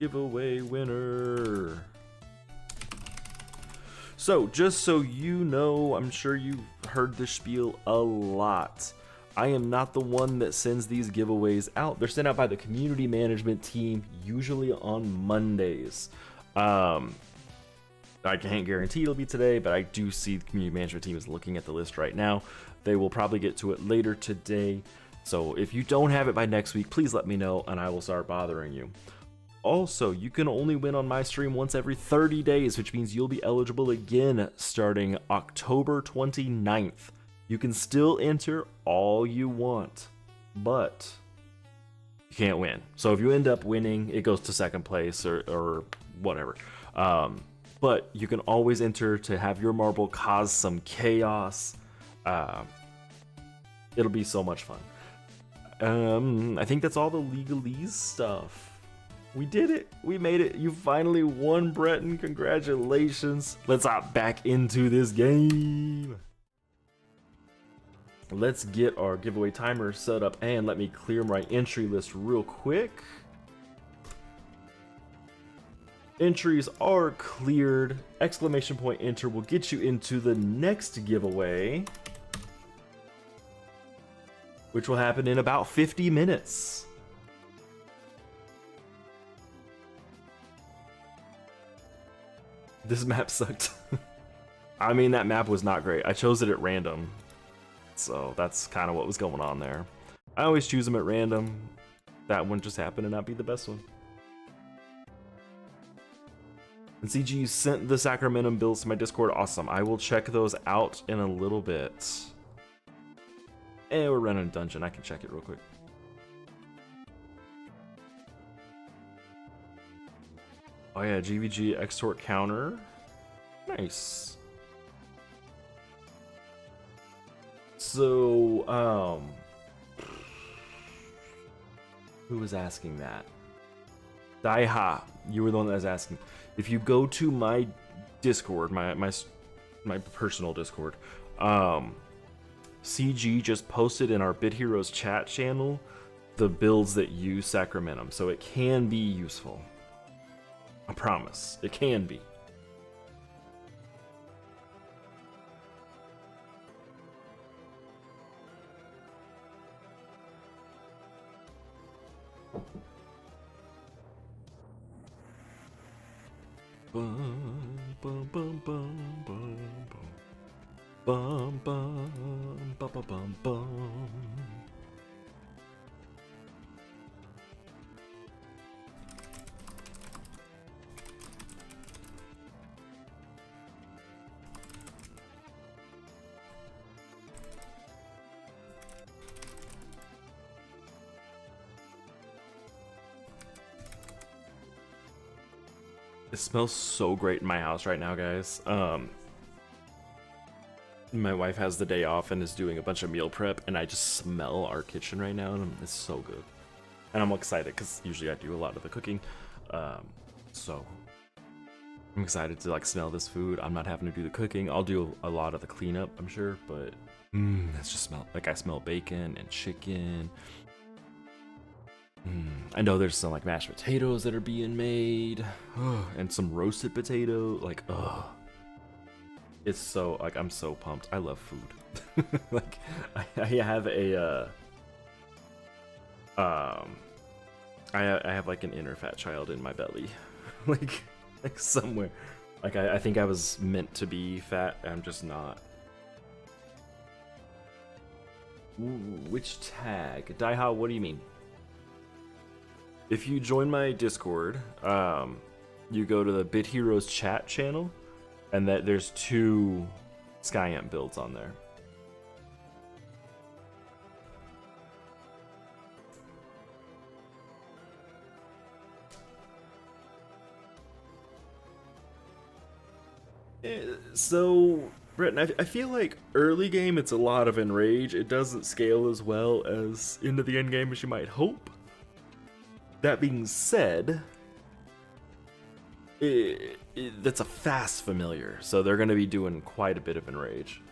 Giveaway winner. So, just so you know, I'm sure you've heard this spiel a lot. I am not the one that sends these giveaways out. They're sent out by the community management team, usually on Mondays. I can't guarantee it'll be today, but I do see the community management team is looking at the list right now. They will probably get to it later today. So if you don't have it by next week, please let me know and I will start bothering you. Also, you can only win on my stream once every 30 days, which means you'll be eligible again starting October 29th. You can still enter all you want, but you can't win. So if you end up winning, it goes to second place or whatever. But you can always enter to have your marble cause some chaos. It'll be so much fun. I think that's all the legalese stuff. We did it. We made it. You finally won, Breton. Congratulations. Let's hop back into this game. Let's get our giveaway timer set up and let me clear my entry list real quick. Entries are cleared. Exclamation point enter will get you into the next giveaway, which will happen in about 50 minutes. This map sucked. I mean, that map was not great. I chose it at random, so that's kind of what was going on there. I always choose them at random. That one just happened to not be the best one. And CG, you sent the Sacramentum builds to my Discord. Awesome. I will check those out in a little bit. And we're running a dungeon. I can check it real quick. Oh yeah, GVG extort counter. Nice. So, who was asking that? Daiha, you were the one that was asking. If you go to my Discord, my personal Discord, CG just posted in our Bit Heroes chat channel the builds that use Sacramentum, so it can be useful. I promise, it can be. Bum, bum, bum, bum, bum, bum, bum, bum, bum, bum, bum. It smells so great in my house right now, guys. My wife has the day off and is doing a bunch of meal prep, and I just smell our kitchen right now, and it's so good. And I'm excited because usually I do a lot of the cooking, so I'm excited to like smell this food. I'm not having to do the cooking. I'll do a lot of the cleanup, I'm sure, but that's just smell like I smell bacon and chicken. I know there's some like mashed potatoes that are being made, and some roasted potato. Like, it's so like I'm so pumped. I love food. Like, I have a I have like an inner fat child in my belly, like somewhere. Like I think I was meant to be fat. I'm just not. Ooh, which tag? Daiha, what do you mean? If you join my Discord, you go to the Bit Heroes chat channel, and there's 2 Skyamp builds on there. So, Britton, I feel like early game it's a lot of enrage. It doesn't scale as well as into the end game as you might hope. That being said, that's a fast familiar, so they're going to be doing quite a bit of enrage.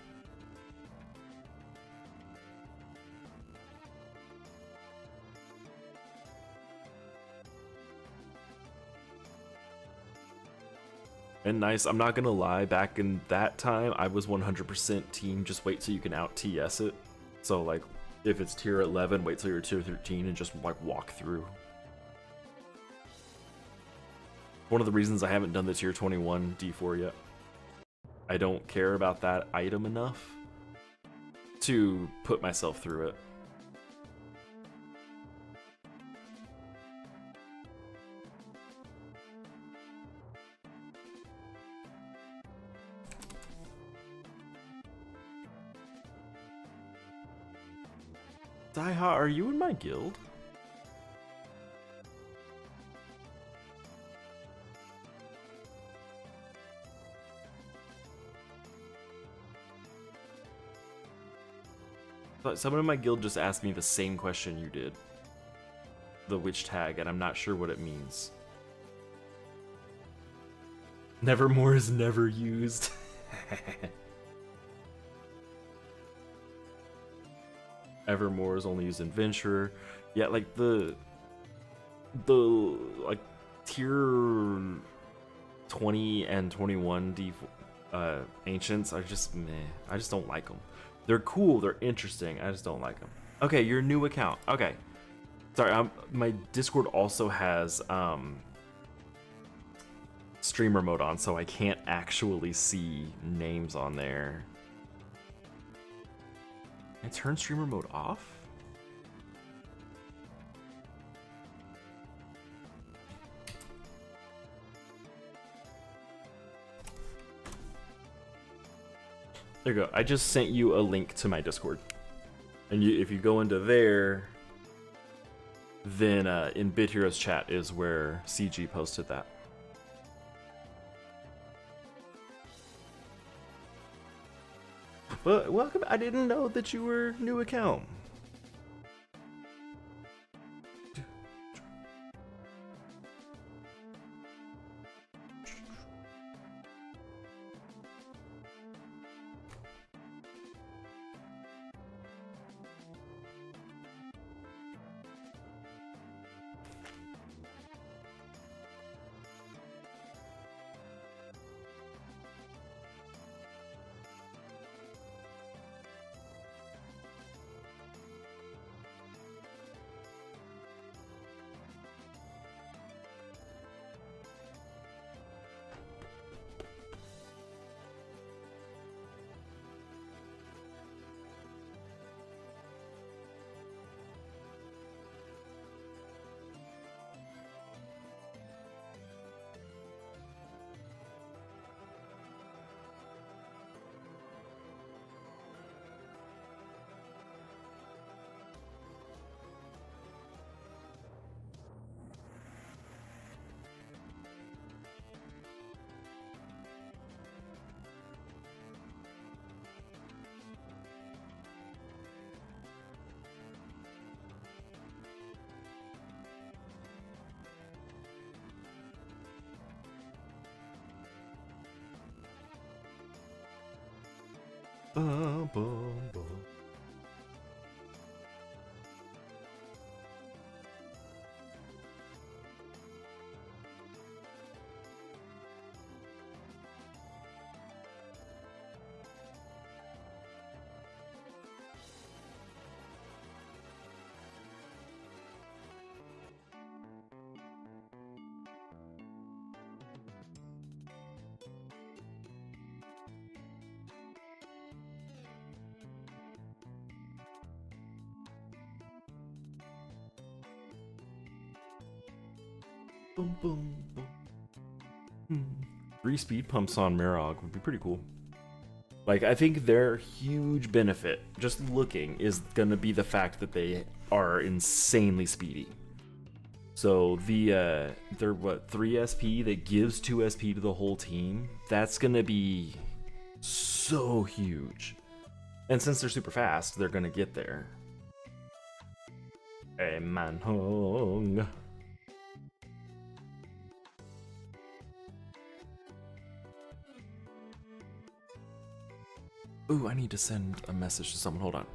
And nice, I'm not going to lie, back in that time, I was 100% team just wait till you can out TS it. So like, if it's tier 11, wait till you're tier 13 and just like walk through. One of the reasons I haven't done the tier 21 D4 yet. I don't care about that item enough to put myself through it. Daiha, are you in my guild? Someone in my guild just asked me the same question you did. The witch tag, and I'm not sure what it means. Nevermore is never used. Evermore is only used in Venture. Yeah, like the like tier 20 and 21 ancients are just meh. I just don't like them. They're cool, they're interesting. I just don't like them. Okay, your new account. Okay. Sorry, my Discord also has streamer mode on, so I can't actually see names on there. And turn streamer mode off? There you go. I just sent you a link to my Discord. And if you go into there, then in Bit Heroes chat is where CG posted that. But welcome. I didn't know that you were new account. Bum, bum, bum. Boom, boom, boom. 3 speed pumps on Marog would be pretty cool. Like, I think their huge benefit, just looking, is gonna be the fact that they are insanely speedy. So they're what, 3 SP that gives 2 SP to the whole team? That's gonna be so huge. And since they're super fast, they're gonna get there. Hey, man, hung. Ooh, I need to send a message to someone. Hold on.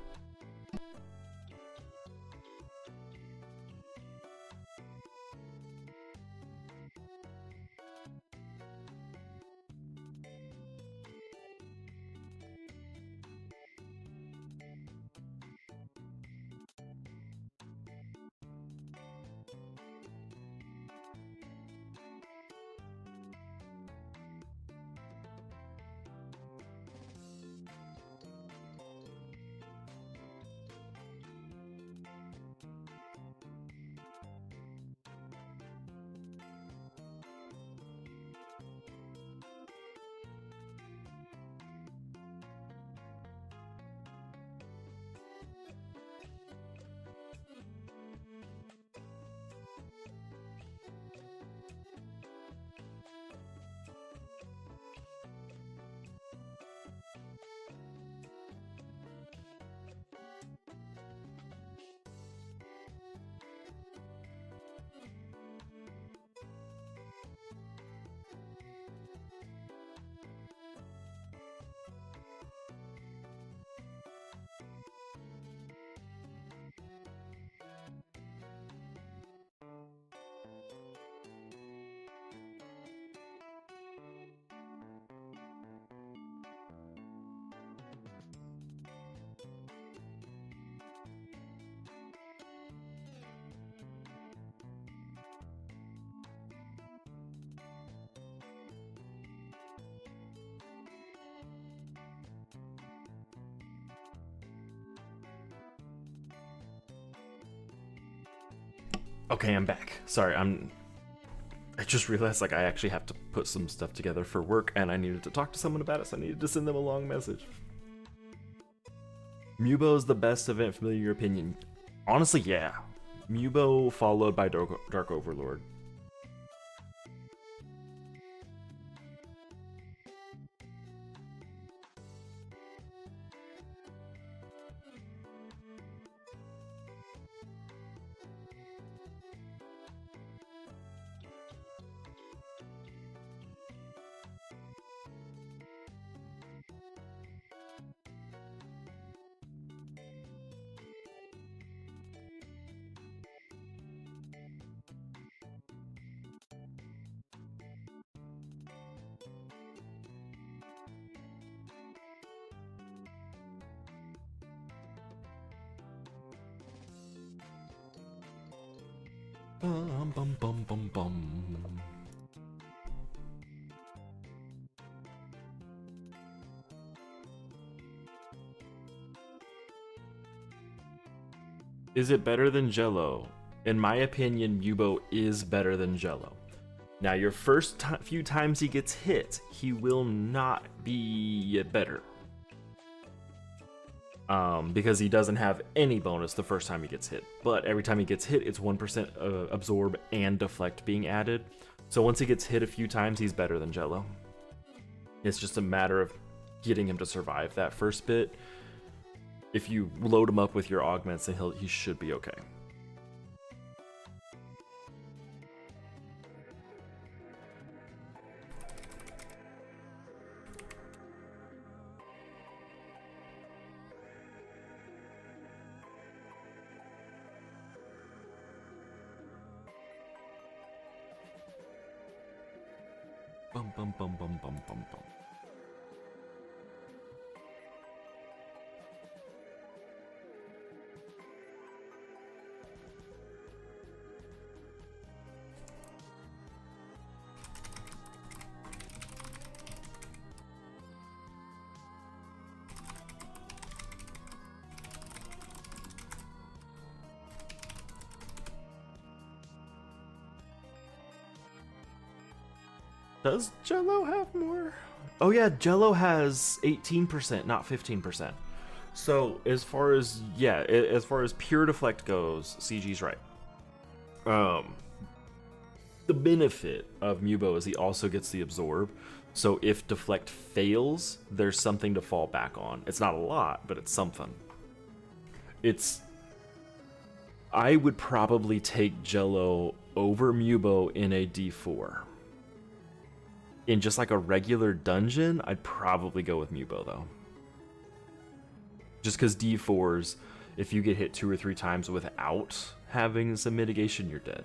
Okay, I'm back. Sorry, I just realized like I actually have to put some stuff together for work, and I needed to talk to someone about it, so I needed to send them a long message. Mubo is the best event familiar, in your opinion? Honestly, yeah. Mubo followed by Dark Overlord. Bum bum bum bum bum. Is it better than Jello? In my opinion, Mubo is better than Jello. Now, your first few times he gets hit, he will not be better. Because he doesn't have any bonus the first time he gets hit. But every time he gets hit, it's 1% absorb and deflect being added. So once he gets hit a few times, he's better than Jello. It's just a matter of getting him to survive that first bit. If you load him up with your augments, then he should be okay. Bum bum bum bum bum bum bum. Does Jello have more? Oh yeah, Jello has 18%, not 15%. So as far as as far as pure deflect goes, CG's right. The benefit of Mubo is he also gets the absorb. So if deflect fails, there's something to fall back on. It's not a lot, but it's something. I would probably take Jello over Mubo in a D4. In just like a regular dungeon, I'd probably go with Mubo though. Just because D4s, if you get hit 2 or 3 times without having some mitigation, you're dead.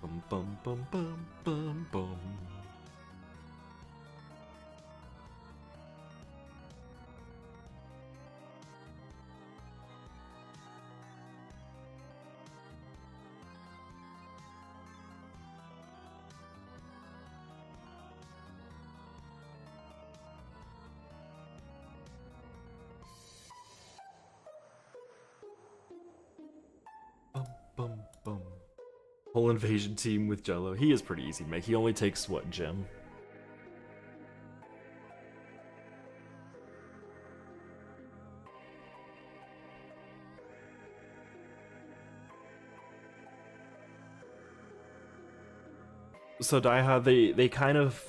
Bum bum bum bum bum bum. Bum bum. Whole invasion team with Jello. He is pretty easy to make. He only takes what, gem? So Daiha, they kind of,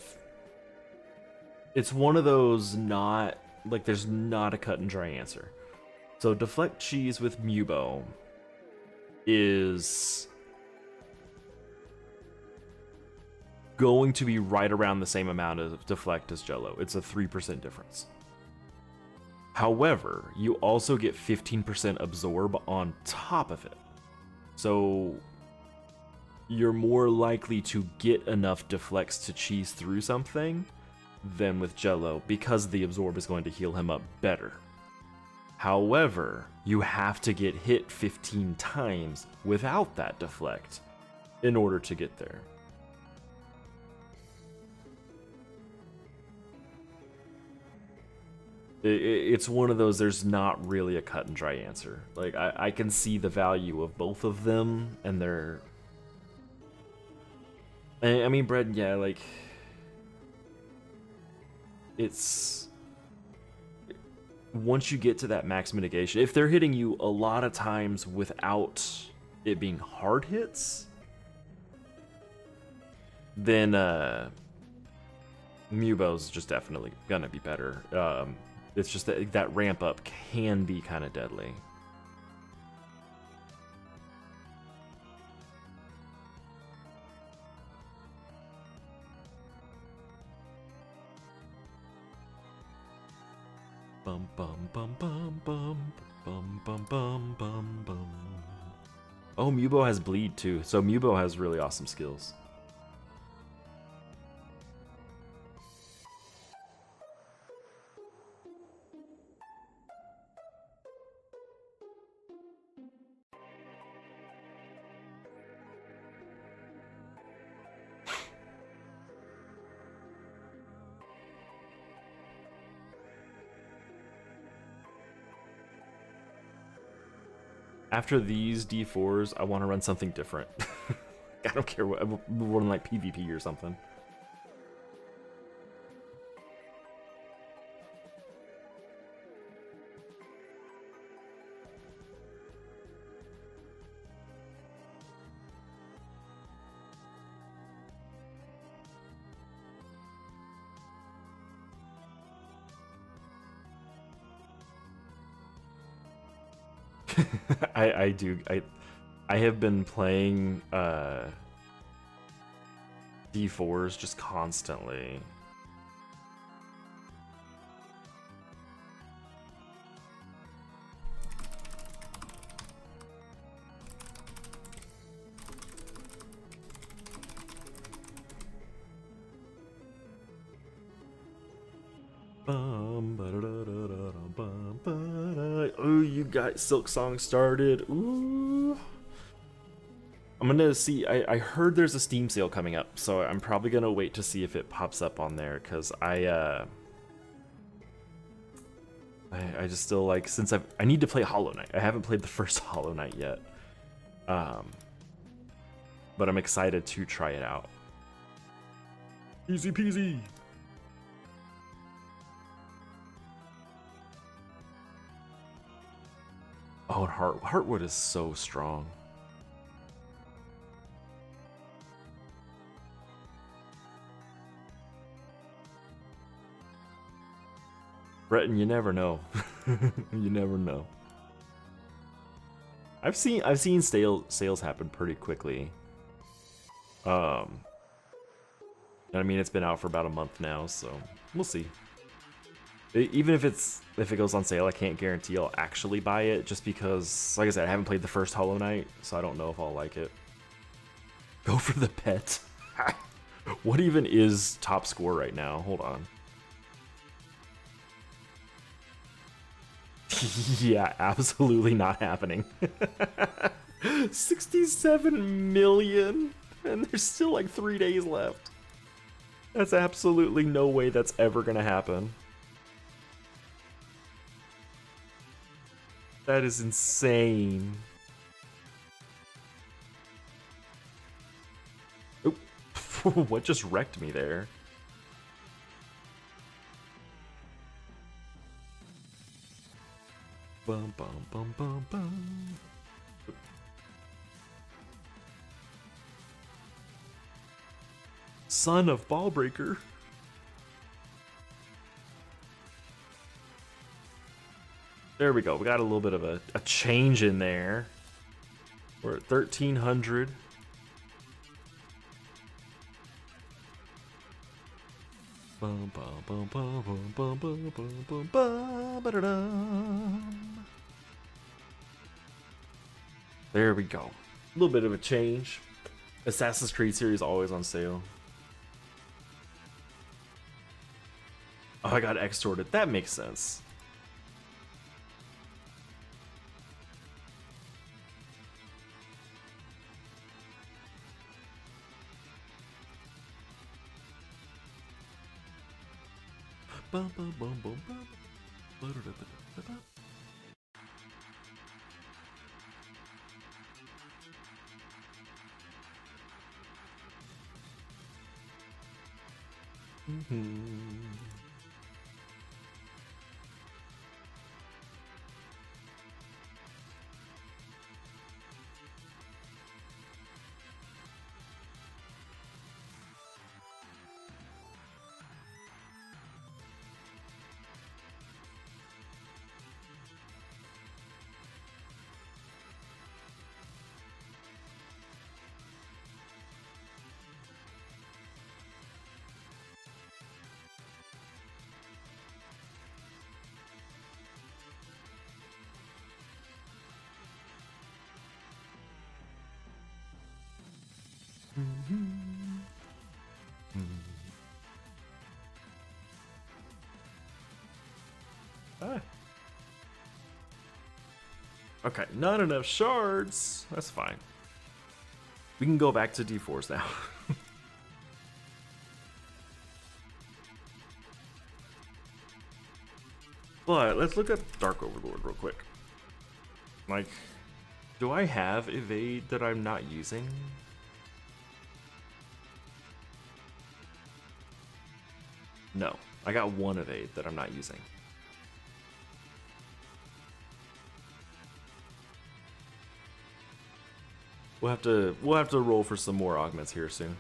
it's one of those not like there's not a cut and dry answer. So deflect cheese with Mubo is going to be right around the same amount of deflect as Jello. It's a 3% difference. However, you also get 15% absorb on top of it. So you're more likely to get enough deflects to cheese through something than with Jello because the absorb is going to heal him up better. However, you have to get hit 15 times without that deflect in order to get there. It's one of those, there's not really a cut and dry answer. Like, I can see the value of both of them, and they're... I mean, bread, yeah, like... It's... Once you get to that max mitigation, if they're hitting you a lot of times without it being hard hits, then Mubo's just definitely gonna be better. It's just that ramp up can be kind of deadly. Bum bum bum bum bum bum bum bum bum bum. Oh, Mubo has bleed too, so Mubo has really awesome skills. After these D4s, I want to run something different. I don't care what, run like PvP or something. I have been playing D4s just constantly. Oh, you got Silk Song started. Ooh. I'm gonna see. I heard there's a Steam sale coming up, so I'm probably gonna wait to see if it pops up on there, because I just still like, since I need to play Hollow Knight. I haven't played the first Hollow Knight yet, but I'm excited to try it out. Easy peasy. Oh, and Heartwood is so strong. Breton, you never know. You never know. I've seen sales happen pretty quickly. I mean, it's been out for about a month now, so we'll see. Even if it goes on sale, I can't guarantee I'll actually buy it, just because, like I said, I haven't played the first Hollow Knight, so I don't know if I'll like it. Go for the pet. What even is top score right now? Hold on. Yeah, absolutely not happening. 67 million, and there's still like 3 days left. That's absolutely no way that's ever gonna happen. That is insane. Oop. What just wrecked me there? Bum bum bum bum bum. Son of Ballbreaker. There we go. We got a little bit of a change in there. We're at 1300. Bum bum bum bum bum bum bum bum bum bum ba da dum. There we go. A little bit of a change. Assassin's Creed series always on sale. Oh, I got extorted. That makes sense. Bum, bum, bum, bum, bum. Ah. Okay, not enough shards. That's fine. We can go back to D4s now. But let's look at Dark Overlord real quick. Like, do I have evade that I'm not using? No, I got one evade that I'm not using. We'll have to roll for some more augments here soon.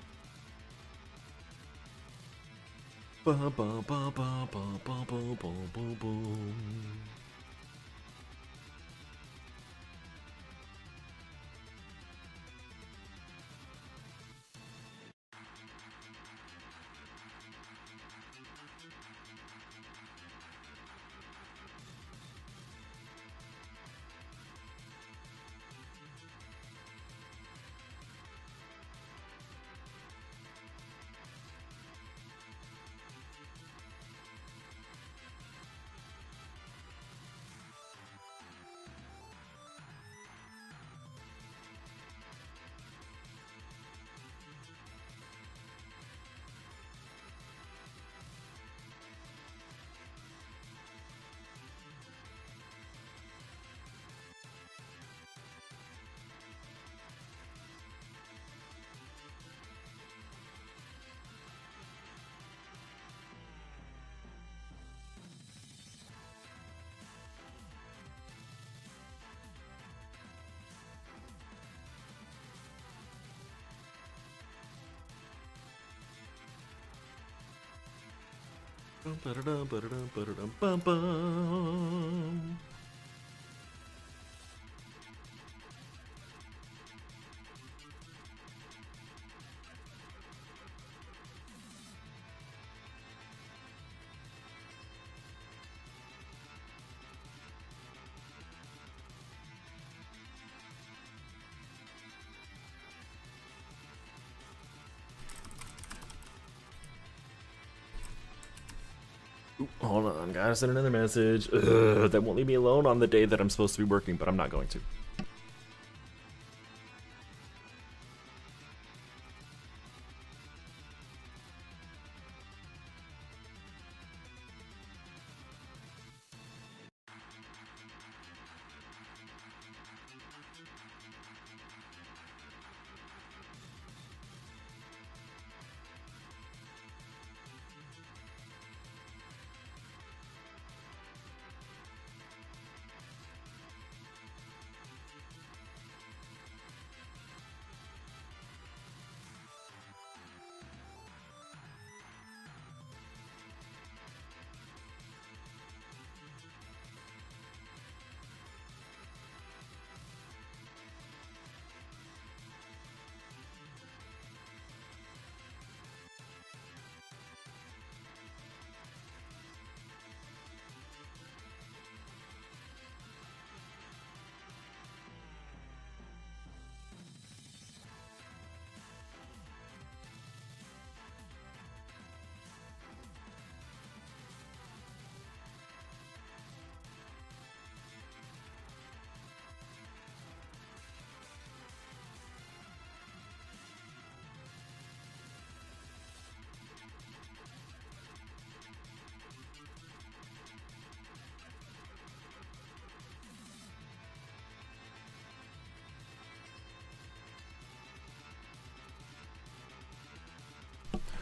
Ooh, hold on, gotta send another message. Ugh, that won't leave me alone on the day that I'm supposed to be working, but I'm not going to.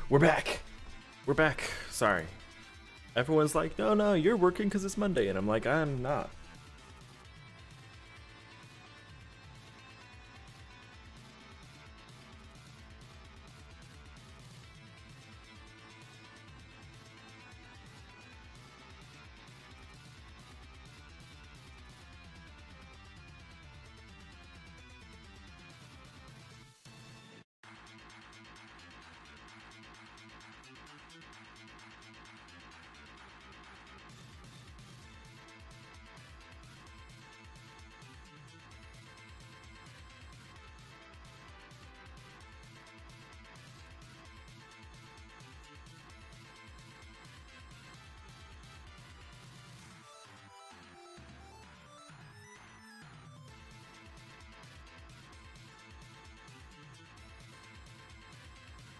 We're back. We're back. Sorry. Everyone's like, no, you're working because it's Monday. And I'm like, I'm not.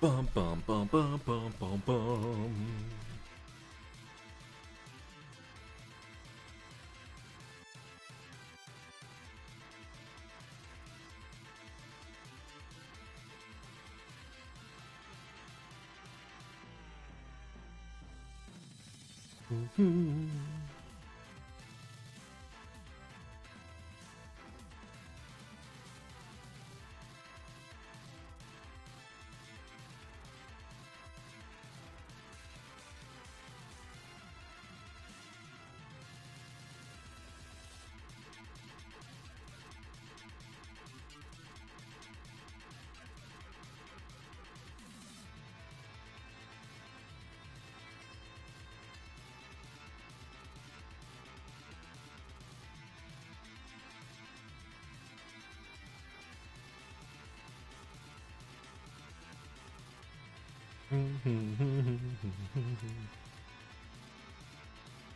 Bum bum bum bum bum bum bum.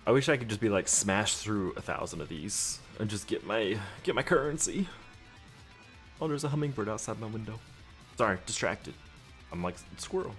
I wish I could just be like smash through 1,000 of these and just get my currency. Oh, there's a hummingbird outside my window. Sorry, distracted. I'm like squirrel.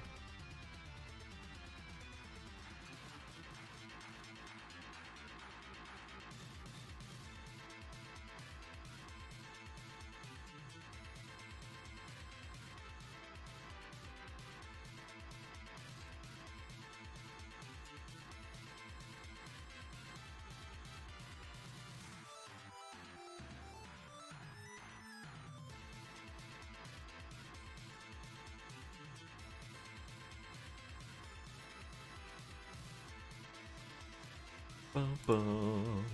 Bum, bum.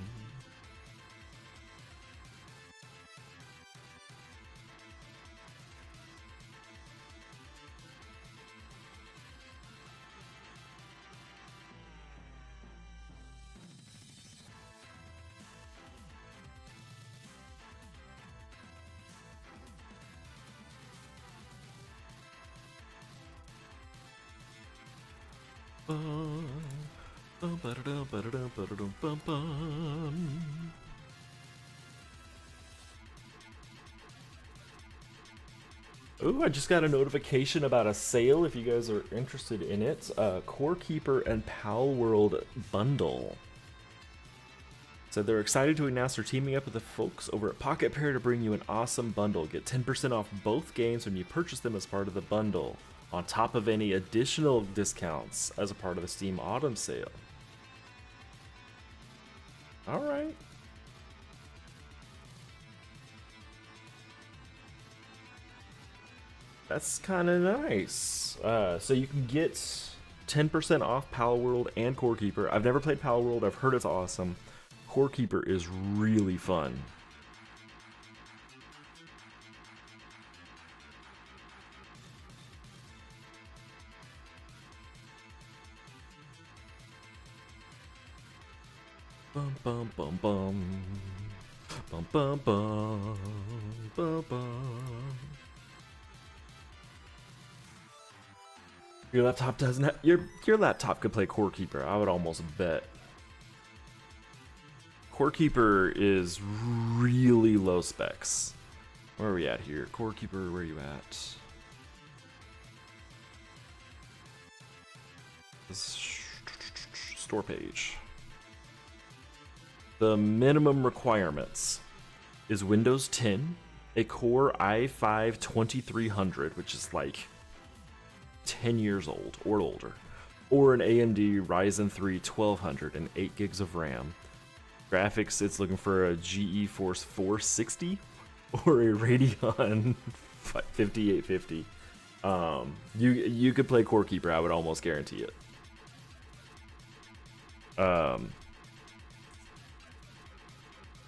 Ooh, I just got a notification about a sale if you guys are interested in it. Core Keeper and Pal World bundle. Said they're excited to announce they're teaming up with the folks over at Pocket Pair to bring you an awesome bundle. Get 10% off both games when you purchase them as part of the bundle, on top of any additional discounts as a part of the Steam Autumn sale. Alright. That's kind of nice. So you can get 10% off Pal World and Core Keeper. I've never played Pal World. I've heard it's awesome. Core Keeper is really fun. Bum bum bum bum. Bum bum bum. Bum bum. Your laptop doesn't have, your laptop could play Core Keeper, I would almost bet. Core Keeper is really low specs. Where are we at here? Core Keeper, where are you at? This store page. The minimum requirements is Windows 10, a Core i5 2300, which is like 10 years old or older, or an AMD Ryzen 3 1200 and 8 gigs of RAM. Graphics, it's looking for a GeForce 460 or a Radeon 5850. You could play Core Keeper, I would almost guarantee it.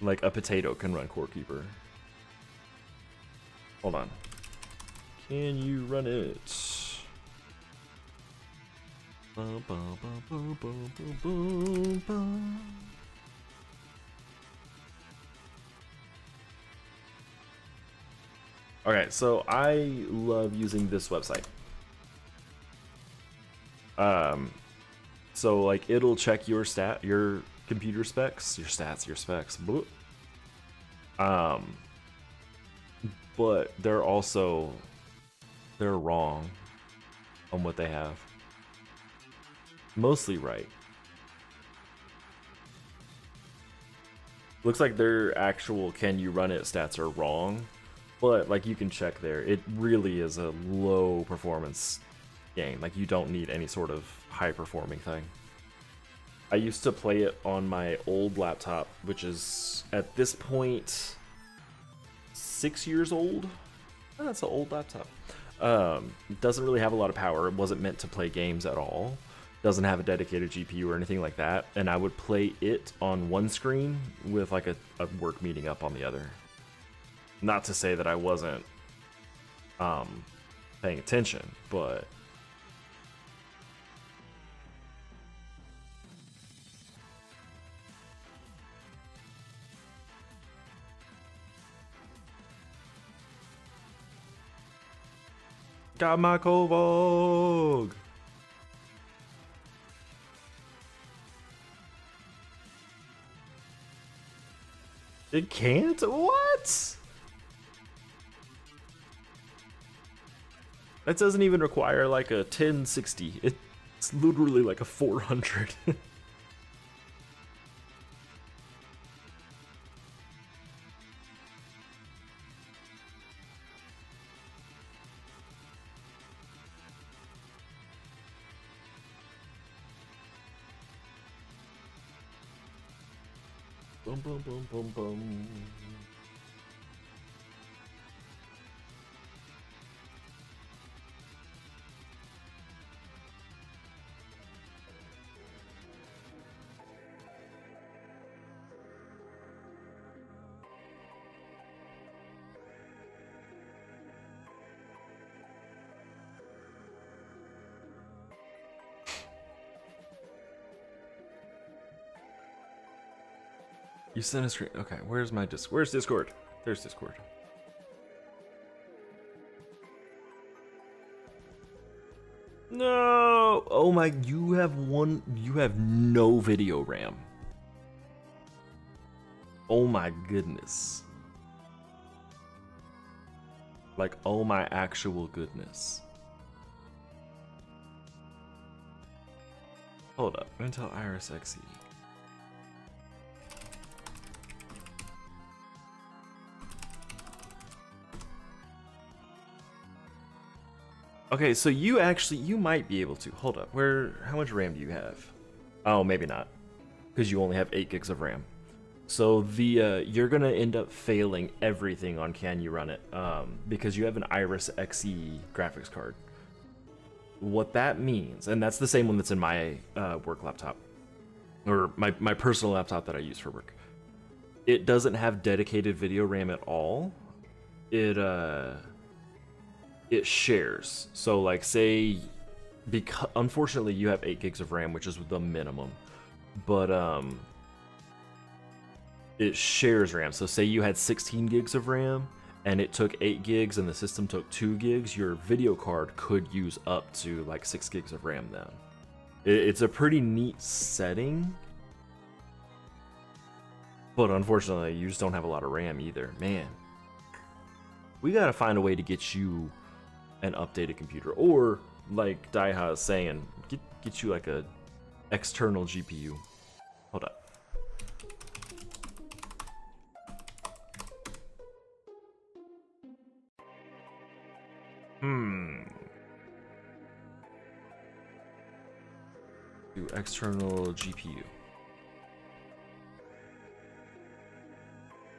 Like a potato can run Core Keeper. Hold on. Can you run it? Okay, so I love using this website. So like it'll check your computer specs, your specs. But they're wrong on what they have. Mostly right. Looks like their actual can you run it stats are wrong, but like you can check there. It really is a low performance game. Like you don't need any sort of high performing thing. I used to play it on my old laptop, which is at this point 6 years old. Oh, that's an old laptop. Doesn't really have a lot of power. It wasn't meant to play games at all. Doesn't have a dedicated GPU or anything like that. And I would play it on one screen with like a work meeting up on the other. Not to say that I wasn't paying attention, but got my Kovog. It can't? What? That doesn't even require like a 1060. It's literally like a 400. Boom, boom, boom, boom, boom. You sent a screen. Okay, where's my Discord? Where's Discord? There's Discord. No! Oh my, you have no video RAM. Oh my goodness. Like, oh my actual goodness. Hold up, Intel Iris Xe. Okay, so you might be able to. Hold up, how much RAM do you have? Oh, maybe not, because you only have 8 gigs of RAM. So you're gonna end up failing everything on Can You Run It, because you have an Iris Xe graphics card. What that means, and that's the same one that's in my work laptop, or my personal laptop that I use for work. It doesn't have dedicated video RAM at all. It shares. So like say, because unfortunately you have 8 gigs of RAM, which is the minimum, but it shares RAM. So say you had 16 gigs of RAM and it took 8 gigs and the system took 2 gigs, your video card could use up to like 6 gigs of RAM then. It's a pretty neat setting, but unfortunately you just don't have a lot of RAM either. Man, we gotta find a way to get you an updated computer, or like Daiha is saying, get you like a external GPU. Hold up. Do external GPU.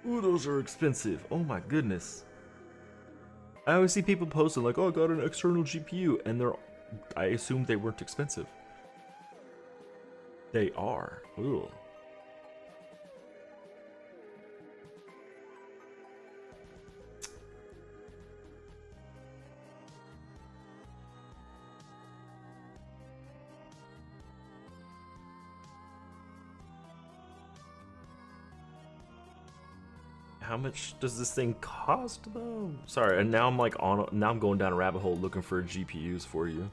Ooh, those are expensive. Oh my goodness. I always see people posting like, oh, I got an external GPU, and I assumed they weren't expensive. They are. Ooh. How much does this thing cost though? Sorry, and now I'm like now I'm going down a rabbit hole looking for GPUs for you.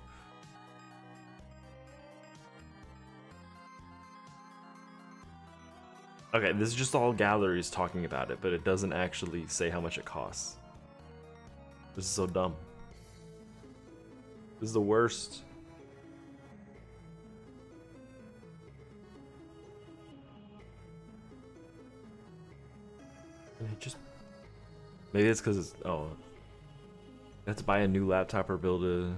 Okay, this is just all galleries talking about it, but it doesn't actually say how much it costs. This is so dumb. This is the worst. Maybe it's because it's I have to buy a new laptop or build a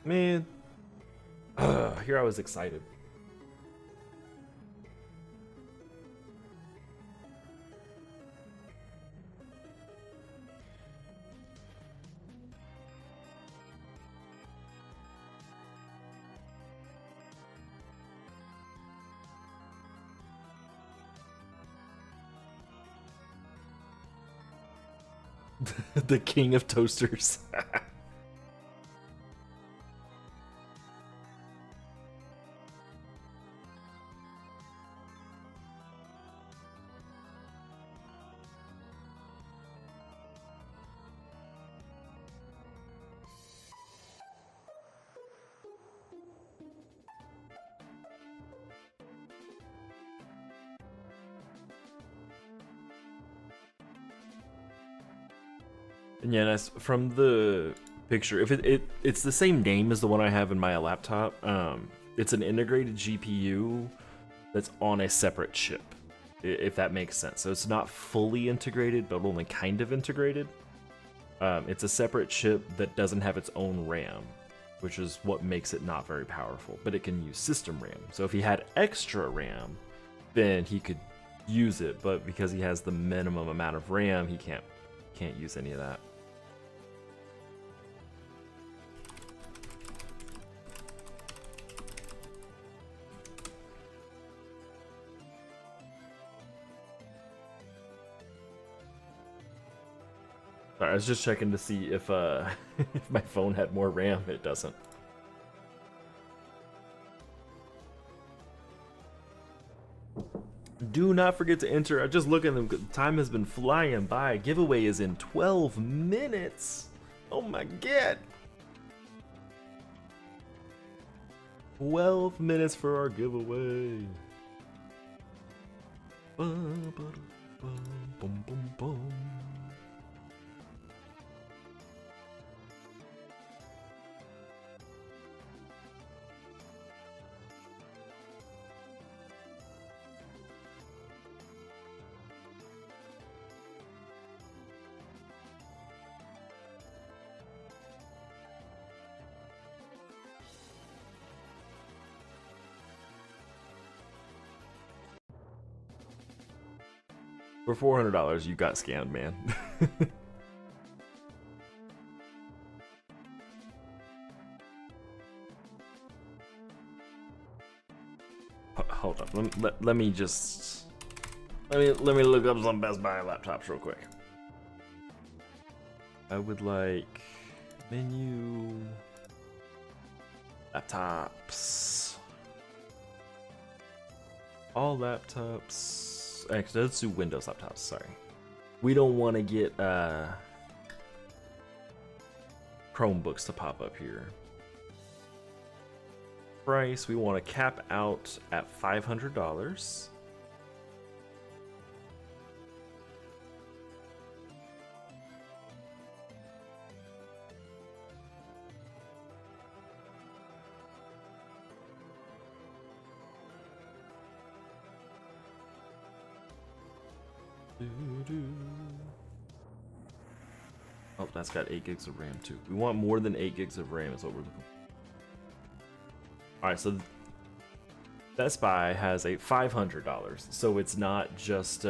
man. Here I was excited. The king of toasters. And yeah, that's from the picture. If it's the same name as the one I have in my laptop, it's an integrated GPU that's on a separate chip, if that makes sense. So it's not fully integrated, but only kind of integrated. It's a separate chip that doesn't have its own RAM, which is what makes it not very powerful, but it can use system RAM. So if he had extra RAM, then he could use it, but because he has the minimum amount of RAM, he can't use any of that. Sorry, I was just checking to see if if my phone had more RAM. It doesn't. Do not forget to enter. I just look at them. Time has been flying by. Giveaway is in 12 minutes. Oh my god. 12 minutes for our giveaway. Bum, bum, bum, bum. For $400, you got scammed, man. Hold up. Let me look up some Best Buy laptops real quick. I would like menu laptops. All laptops. Actually, let's do Windows laptops. Sorry, we don't want to get Chromebooks to pop up here. Price, we want to cap out at $500. Oh, that's got 8 gigs of RAM too. We want more than 8 gigs of RAM is what we're looking for. Alright, so Best Buy has a $500, so it's not just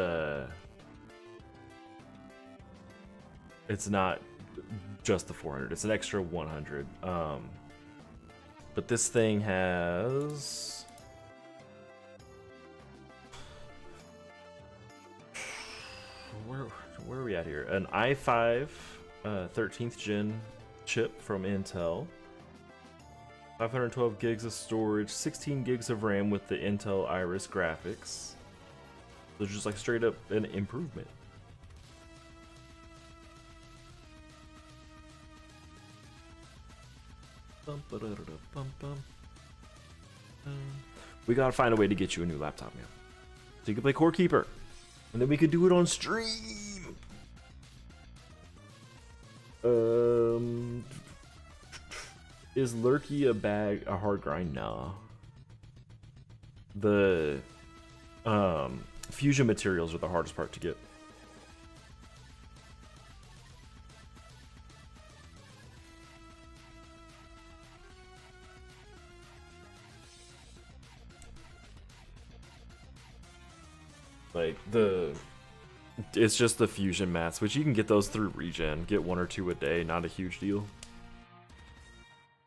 it's not just the 400, it's an extra 100. But this thing has where are we at here? An i5 13th gen chip from Intel. 512 gigs of storage, 16 gigs of RAM with the Intel Iris graphics. So just like straight up an improvement. We gotta find a way to get you a new laptop, man. So you can play Core Keeper. And then we could do it on stream. Is Lurky a hard grind? Nah. The fusion materials are the hardest part to get. Like it's just the fusion mats, which you can get those through regen. Get 1 or 2 a day, not a huge deal.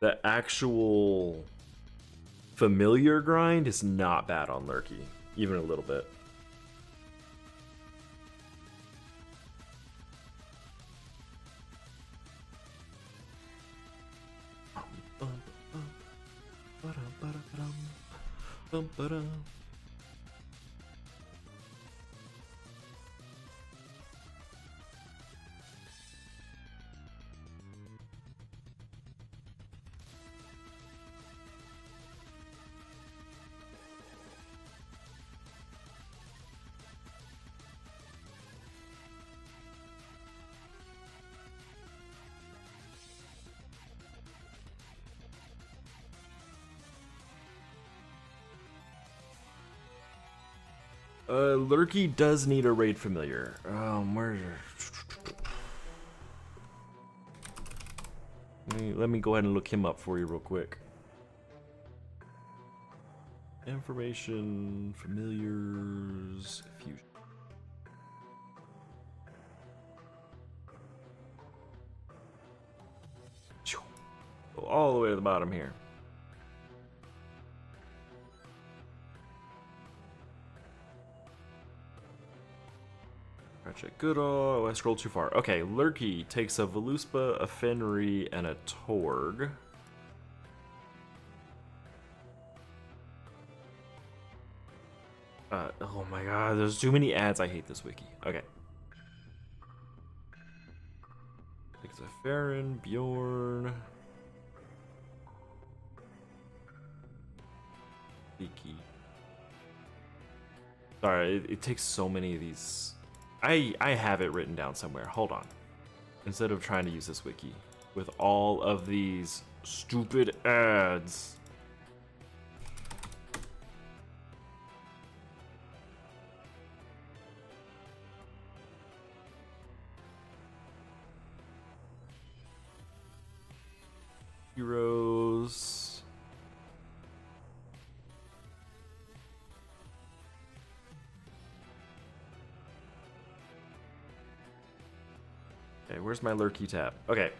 The actual familiar grind is not bad on Lurky, even a little bit. Lurky does need a raid familiar. Where? Let me go ahead and look him up for you real quick. Information, familiars, fusion. Go all the way to the bottom here. Check Goodall. I scrolled too far. Okay, Lurky takes a Voluspa, a Fenrir, and a Torg. Oh my god, there's too many ads. I hate this wiki. Okay. Takes a Farron, Bjorn. Leaky. Sorry, it takes so many of these. I have it written down somewhere. Hold on. Instead of trying to use this wiki with all of these stupid ads. Heroes. Okay, where's my Lurky tab? Okay.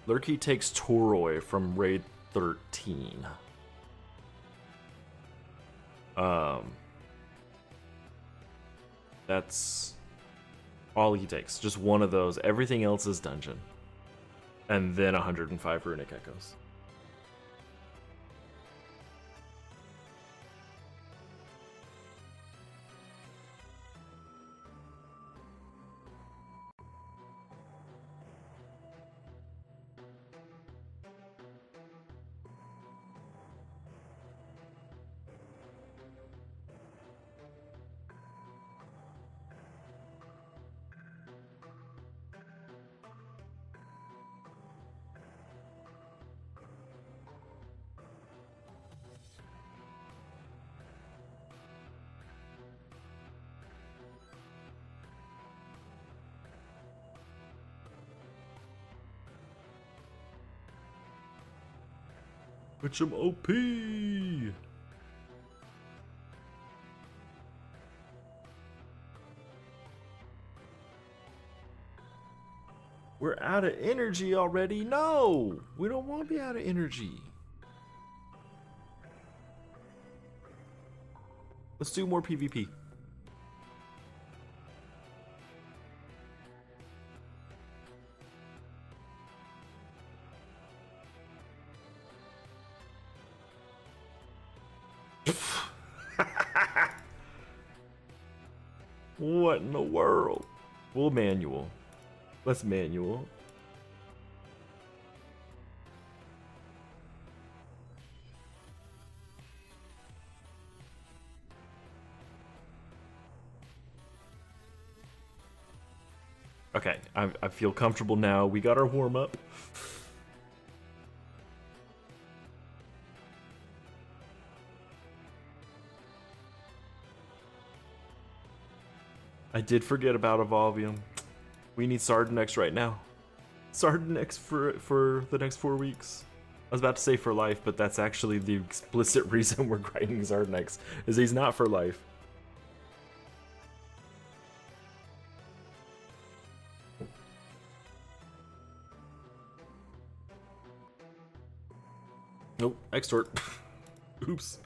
Lurky takes Toroi from raid 13. That's all he takes. Just one of those. Everything else is dungeon. And then 105 runic echoes. Put some OP. We're out of energy already. No, we don't want to be out of energy. Let's do more PvP. What in the world? We'll manual. Let's manual. Okay, I feel comfortable now. We got our warm up. I did forget about Evolvium. We need Sardinex right now. Sardinex for the next 4 weeks. I was about to say for life, but that's actually the explicit reason we're grinding Sardinex, is he's not for life. Nope, extort. Oops.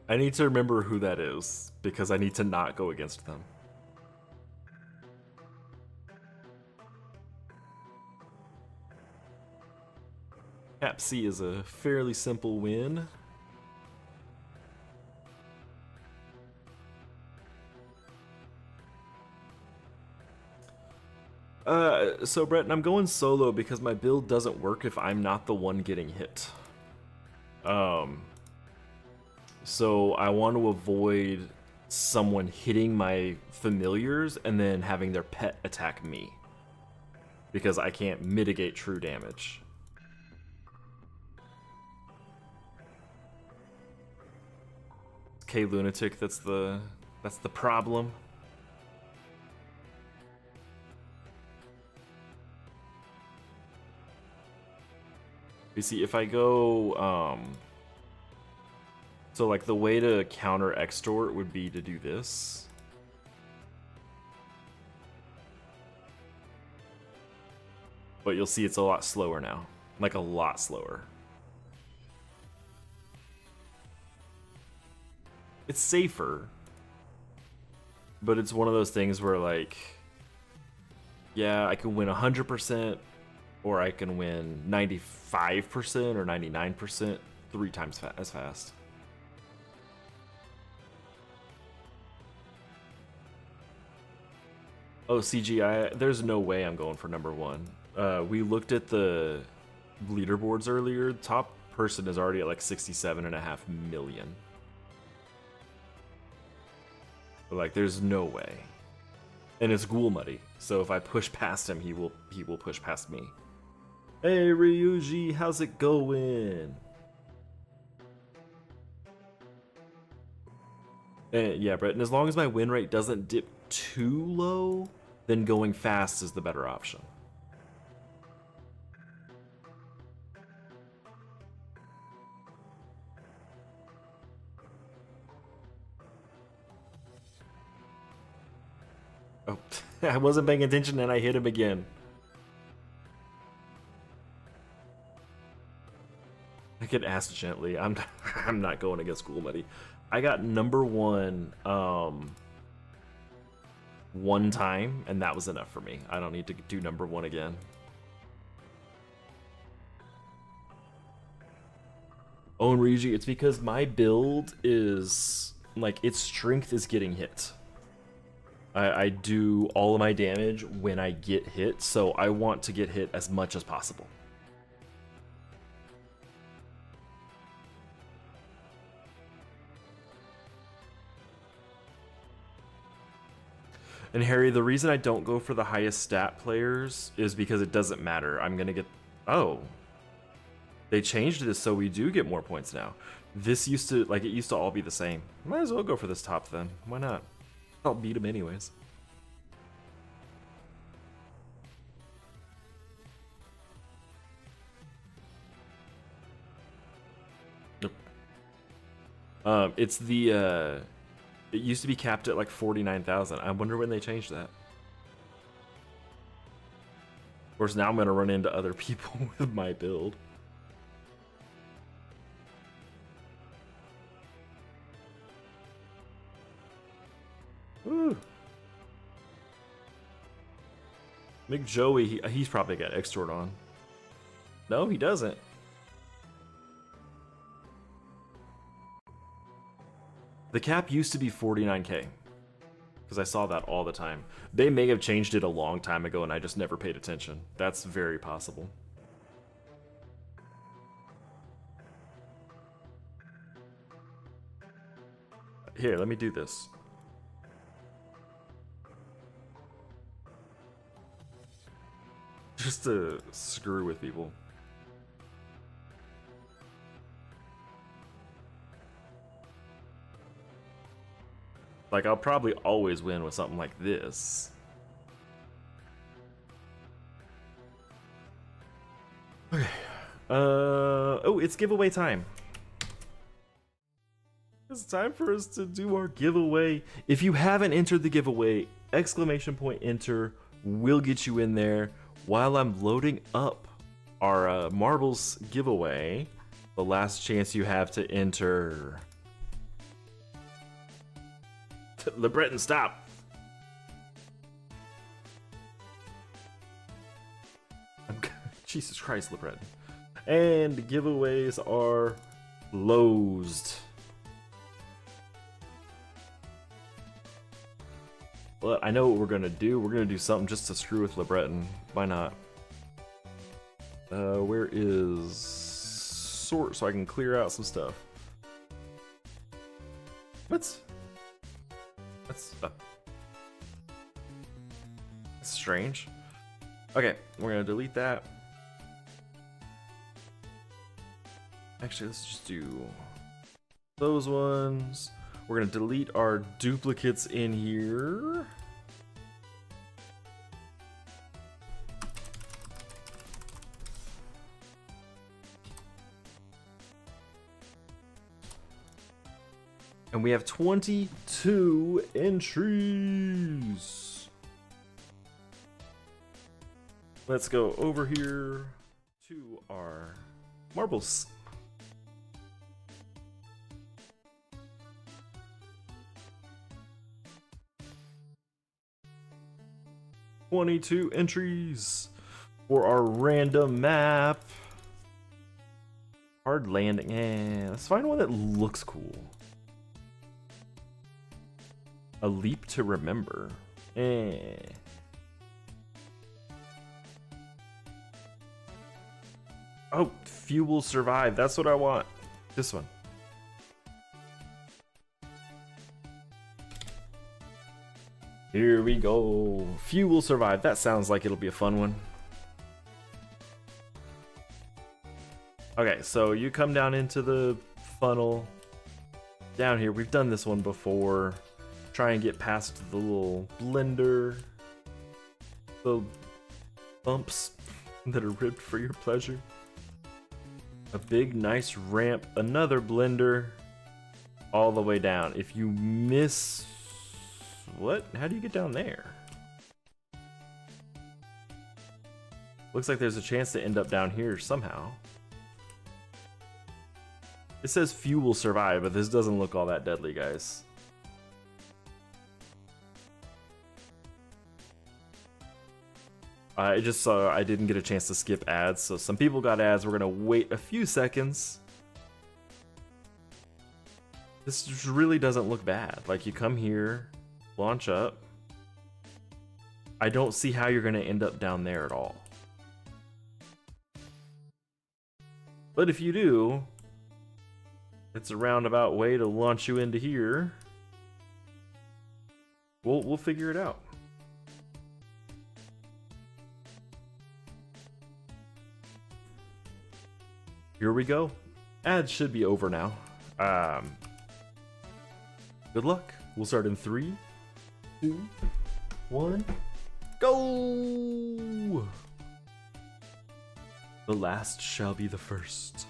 I need to remember who that is, because I need to not go against them. Cap C is a fairly simple win. So Brett, I'm going solo because my build doesn't work if I'm not the one getting hit. So I want to avoid someone hitting my familiars and then having their pet attack me, because I can't mitigate true damage. K Lunatic, that's the problem. You see, if I go, so like the way to counter extort would be to do this. But you'll see it's a lot slower now, like a lot slower. It's safer, but it's one of those things where, like, yeah, I can win 100%, or I can win 95% or 99% 3 times as fast. Oh, CGI, there's no way I'm going for #1. We looked at the leaderboards earlier. Top person is already at like 67.5 million. But like, there's no way. And it's Ghoul Muddy, so if I push past him, he will push past me. Hey Ryuji, how's it going? And yeah, Brett, and as long as my win rate doesn't dip too low, then going fast is the better option. Oh, I wasn't paying attention and I hit him again. I could ask gently. I'm not going against Ghoul Muddy. I got #1 one time, and that was enough for me. I don't need to do #1 again. Oh, and Ryuji, it's because my build is, like, its strength is getting hit. I do all of my damage when I get hit, so I want to get hit as much as possible. And Harry, the reason I don't go for the highest stat players is because it doesn't matter. I'm gonna get... Oh. They changed this so we do get more points now. This used to, like, it used to all be the same. Might as well go for this top then. Why not? I'll beat him anyways. It's the it used to be capped at like 49,000. I wonder when they changed that. Of course, now I'm gonna run into other people with my build. Woo. McJoey, he's probably got extort on. No, he doesn't. The cap used to be 49k. Because I saw that all the time. They may have changed it a long time ago and I just never paid attention. That's very possible. Here, let me do this. Just to screw with people. Like, I'll probably always win with something like this. Okay. Oh, it's giveaway time. It's time for us to do our giveaway. If you haven't entered the giveaway, exclamation point enter will get you in there. While I'm loading up our marbles giveaway, the last chance you have to enter. LeBreton, stop! Jesus Christ, LeBreton. And giveaways are closed. But I know what we're gonna do. We're gonna do something just to screw with LeBreton. Why not? Where is sort so I can clear out some stuff? That's strange. Okay, we're gonna delete that. Actually, let's just do those ones. We're gonna delete our duplicates in here. And we have 22 entries. Let's go over here to our marbles. $22 entries for our random map. Hard landing. Let's find one that looks cool. A leap to remember. Oh, few will survive. That's what I want. This one. Here we go. Few will survive. That sounds like it'll be a fun one. Okay, so you come down into the funnel. Down here, we've done this one before. Try and get past the little blender. The bumps that are ribbed for your pleasure. A big, nice ramp. Another blender. All the way down. If you miss... What? How do you get down there? Looks like there's a chance to end up down here somehow. It says few will survive, but this doesn't look all that deadly, guys. I just saw I didn't get a chance to skip ads, so some people got ads. We're gonna wait a few seconds. This really doesn't look bad. Like, you come here, launch up. I don't see how you're gonna end up down there at all. But if you do, it's a roundabout way to launch you into here. We'll figure it out. Here we go. Ads should be over now. Good luck. We'll start in 3, 2, 1, go! The last shall be the first.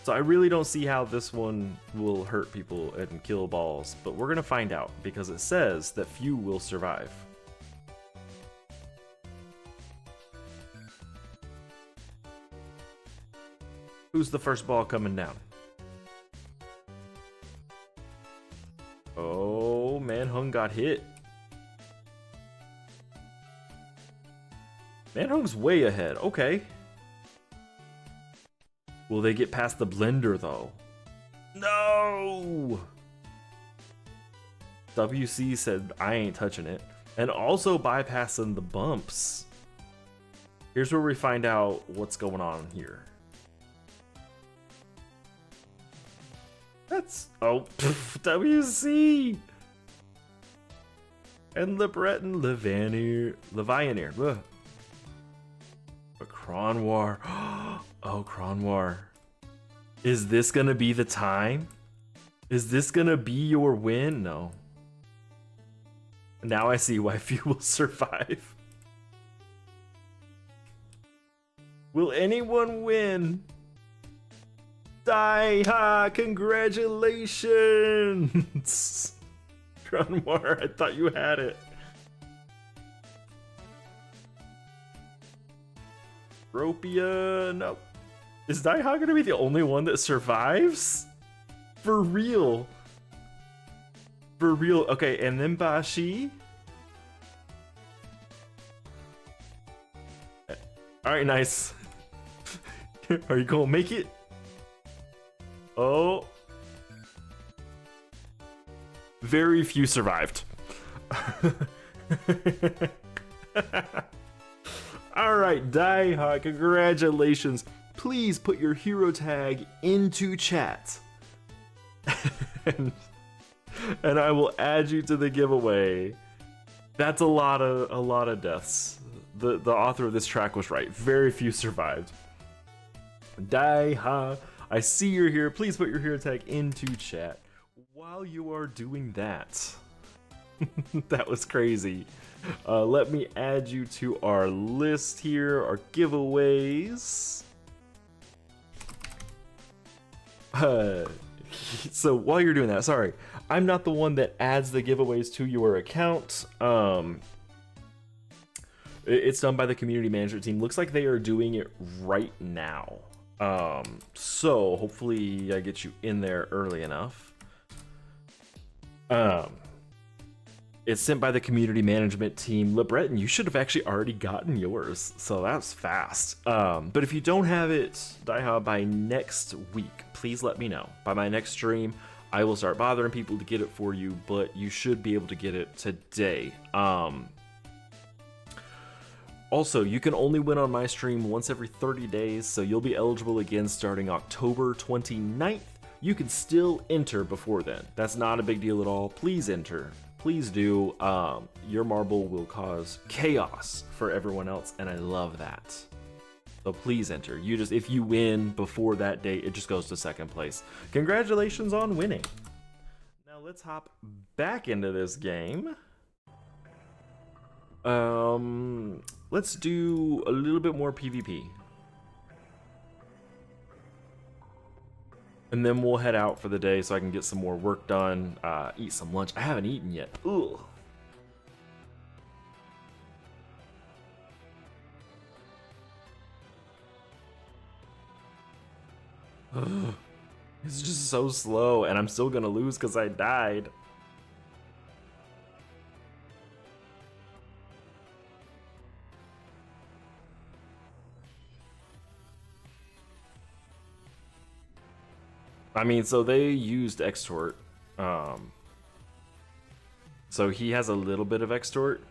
So I really don't see how this one will hurt people and kill balls, but we're gonna find out because it says that few will survive. Who's the first ball coming down? Oh, Manhung got hit. Manhung's way ahead. Okay. Will they get past the blender, though? No! WC said, I ain't touching it. And also bypassing the bumps. Here's where we find out what's going on here. That's... Oh, WC! And Libreton Levianeer. Ugh. A Cronwar. Oh, Cronwar. Is this gonna be the time? Is this gonna be your win? No. Now I see why few will survive. Will anyone win? Daiha, congratulations! Cronwar, I thought you had it. Ropia, no. Is Daiha gonna be the only one that survives? For real. For real. Okay, and then Bashi. Alright, nice. Are you gonna make it? Oh. Very few survived. Alright, Daiha, congratulations. Please put your hero tag into chat. and I will add you to the giveaway. That's a lot of deaths. The author of this track was right. Very few survived. Daiha, I see you're here. Please put your hero tag into chat. While you are doing that, that was crazy. Let me add you to our list here, our giveaways. So while you're doing that, sorry, I'm not the one that adds the giveaways to your account. It's done by the community management team. Looks like they are doing it right now. So hopefully I get you in there early enough. It's sent by the community management team. Libreton, you should have actually already gotten yours, so that's fast. But if you don't have it, Daiha, by next week, please let me know. By my next stream, I will start bothering people to get it for you, but you should be able to get it today. Also, you can only win on my stream once every 30 days, so you'll be eligible again starting October 29th. You can still enter before then. That's not a big deal at all. Please enter. Please do. Your marble will cause chaos for everyone else, and I love that. So please enter. If you win before that date, it just goes to second place. Congratulations on winning. Now let's hop back into this game. Let's do a little bit more PvP. And then we'll head out for the day so I can get some more work done, eat some lunch. I haven't eaten yet. Ugh. Ugh. It's just so slow, and I'm still gonna lose because I died. I mean, so they used extort. So he has a little bit of extort.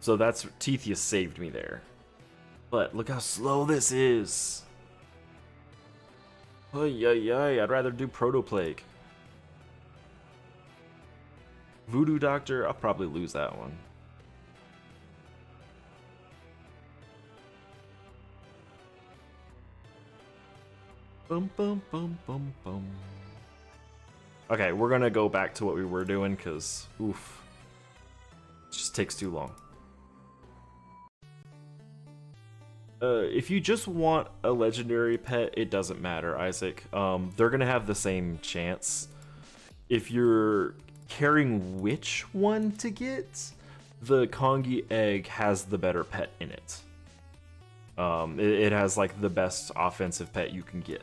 So that's Tetheus saved me there. But look how slow this is. Ay, I'd rather do Protoplague. Voodoo Doctor, I'll probably lose that one. Bum, bum, bum, bum, bum. Okay, we're gonna go back to what we were doing because, oof, it just takes too long. If you just want a legendary pet, it doesn't matter, Isaac. They're gonna have the same chance. If you're caring which one to get, the Kongi egg has the better pet in it. It has like the best offensive pet you can get.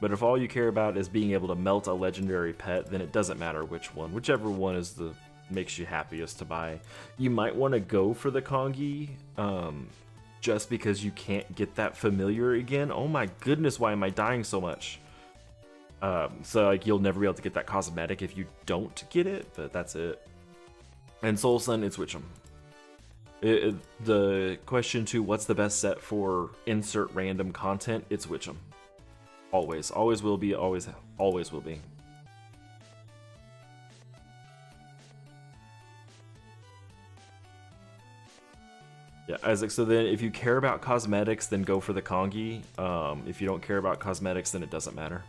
But if all you care about is being able to melt a legendary pet, then it doesn't matter which one. Whichever one is the makes you happiest to buy. You might want to go for the Kongi, just because you can't get that familiar again. Oh my goodness, why am I dying so much? So like you'll never be able to get that cosmetic if you don't get it, but that's it. And Soul Sun, it's Witch'em. The question to what's the best set for insert random content, it's Witch'em. Always. Always will be, always will be. Yeah, Isaac, so then if you care about cosmetics, then go for the Kongi. If you don't care about cosmetics, then it doesn't matter.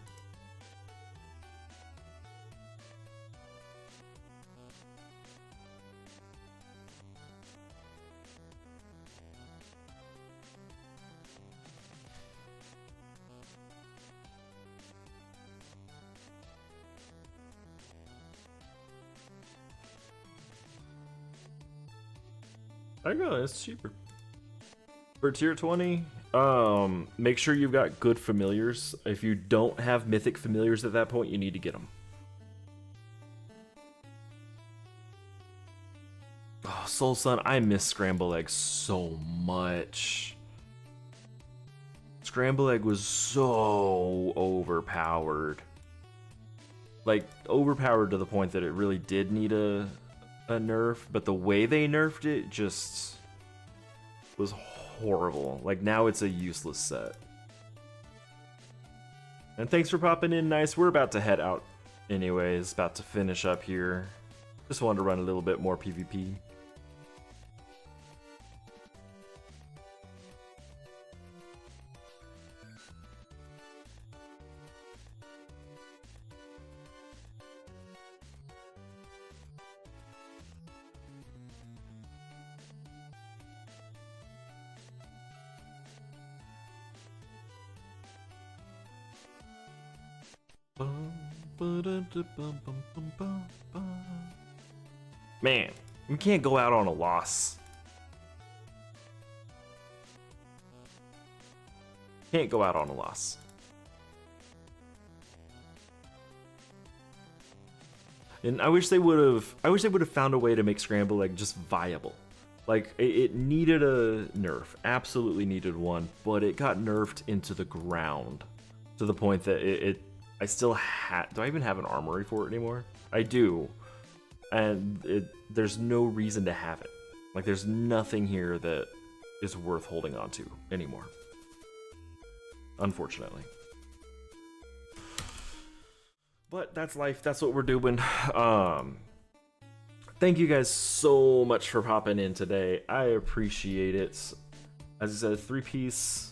I know, it's cheaper. For tier 20, make sure you've got good familiars. If you don't have mythic familiars at that point, you need to get them. Oh, Soul Sun, I miss Scramble Egg so much. Scramble Egg was so overpowered. Like, overpowered to the point that it really did need a nerf, but the way they nerfed it just was horrible. Like, now it's a useless set. And thanks for popping in, Nice. We're about to head out anyways, about to finish up here. Just wanted to run a little bit more PvP. Man, we can't go out on a loss. Can't go out on a loss. And I wish they would have found a way to make Scramble Egg just viable. Like, it needed a nerf, absolutely needed one, but it got nerfed into the ground to the point that I still had. Do I even have an armory for it anymore? I do. And there's no reason to have it. Like, there's nothing here that is worth holding on to anymore. Unfortunately. But that's life. That's what we're doing. Thank you guys so much for popping in today. I appreciate it. As I said, 3-piece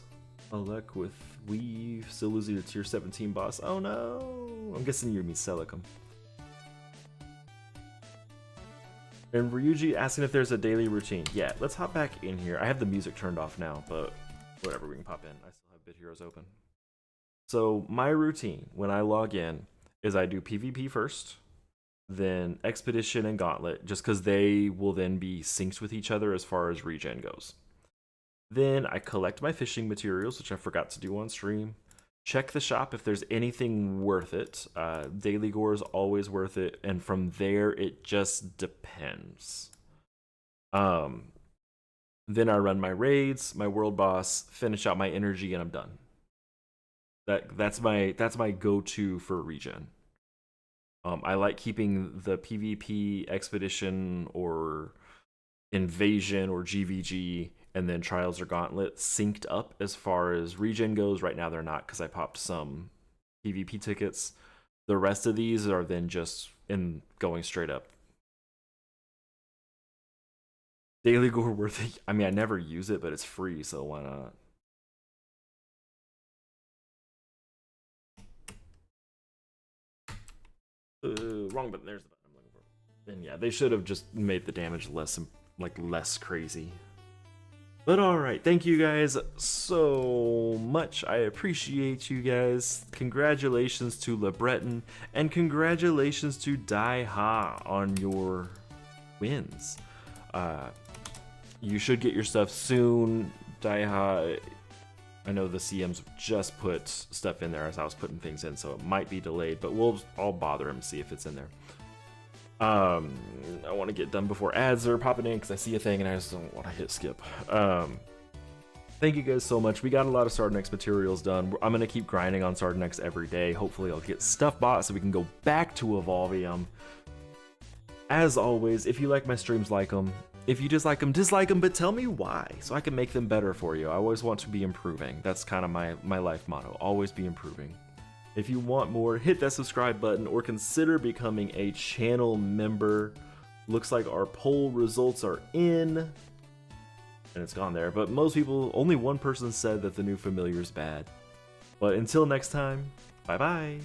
Alec with Weave. Still losing to tier 17 boss. Oh no! I'm guessing you mean Selicum. And Ryuji asking if there's a daily routine. Yeah, let's hop back in here. I have the music turned off now, but whatever, we can pop in. I still have Bit Heroes open. So my routine when I log in is I do PvP first, then Expedition and Gauntlet, just because they will then be synced with each other as far as regen goes. Then I collect my fishing materials, which I forgot to do on stream. Check the shop if there's anything worth it. Daily Gore is always worth it, and from there it just depends. Then I run my raids, my world boss, finish out my energy, and I'm done. That's my go-to for regen. I like keeping the PvP, Expedition, or Invasion, or GVG, and then Trials or Gauntlet synced up as far as regen goes. Right now they're not because I popped some PvP tickets. The rest of these are then just going straight up. Daily Gore worth it. I mean, I never use it, but it's free, so why not? Wrong button. There's the button I'm looking for. And yeah, they should have just made the damage less crazy. But alright, thank you guys so much. I appreciate you guys. Congratulations to Le Breton, and congratulations to Dai Ha on your wins. You should get your stuff soon. Dai Ha, I know the CMs just put stuff in there as I was putting things in, so it might be delayed, but I'll bother him, see if it's in there. I want to get done before ads are popping in because I see a thing and I just don't want to hit skip. Thank you guys so much. We got a lot of Sardinex materials done. I'm going to keep grinding on Sardinex every day. Hopefully I'll get stuff bought so we can go back to Evolvium. As always, if you like my streams, like them. If you dislike them, but tell me why, so I can make them better for you. I always want to be improving. That's kind of my life motto, always be improving. If you want more, hit that subscribe button or consider becoming a channel member. Looks like our poll results are in, and it's gone there, but most people, only one person said that the new familiar is bad. But until next time, bye bye.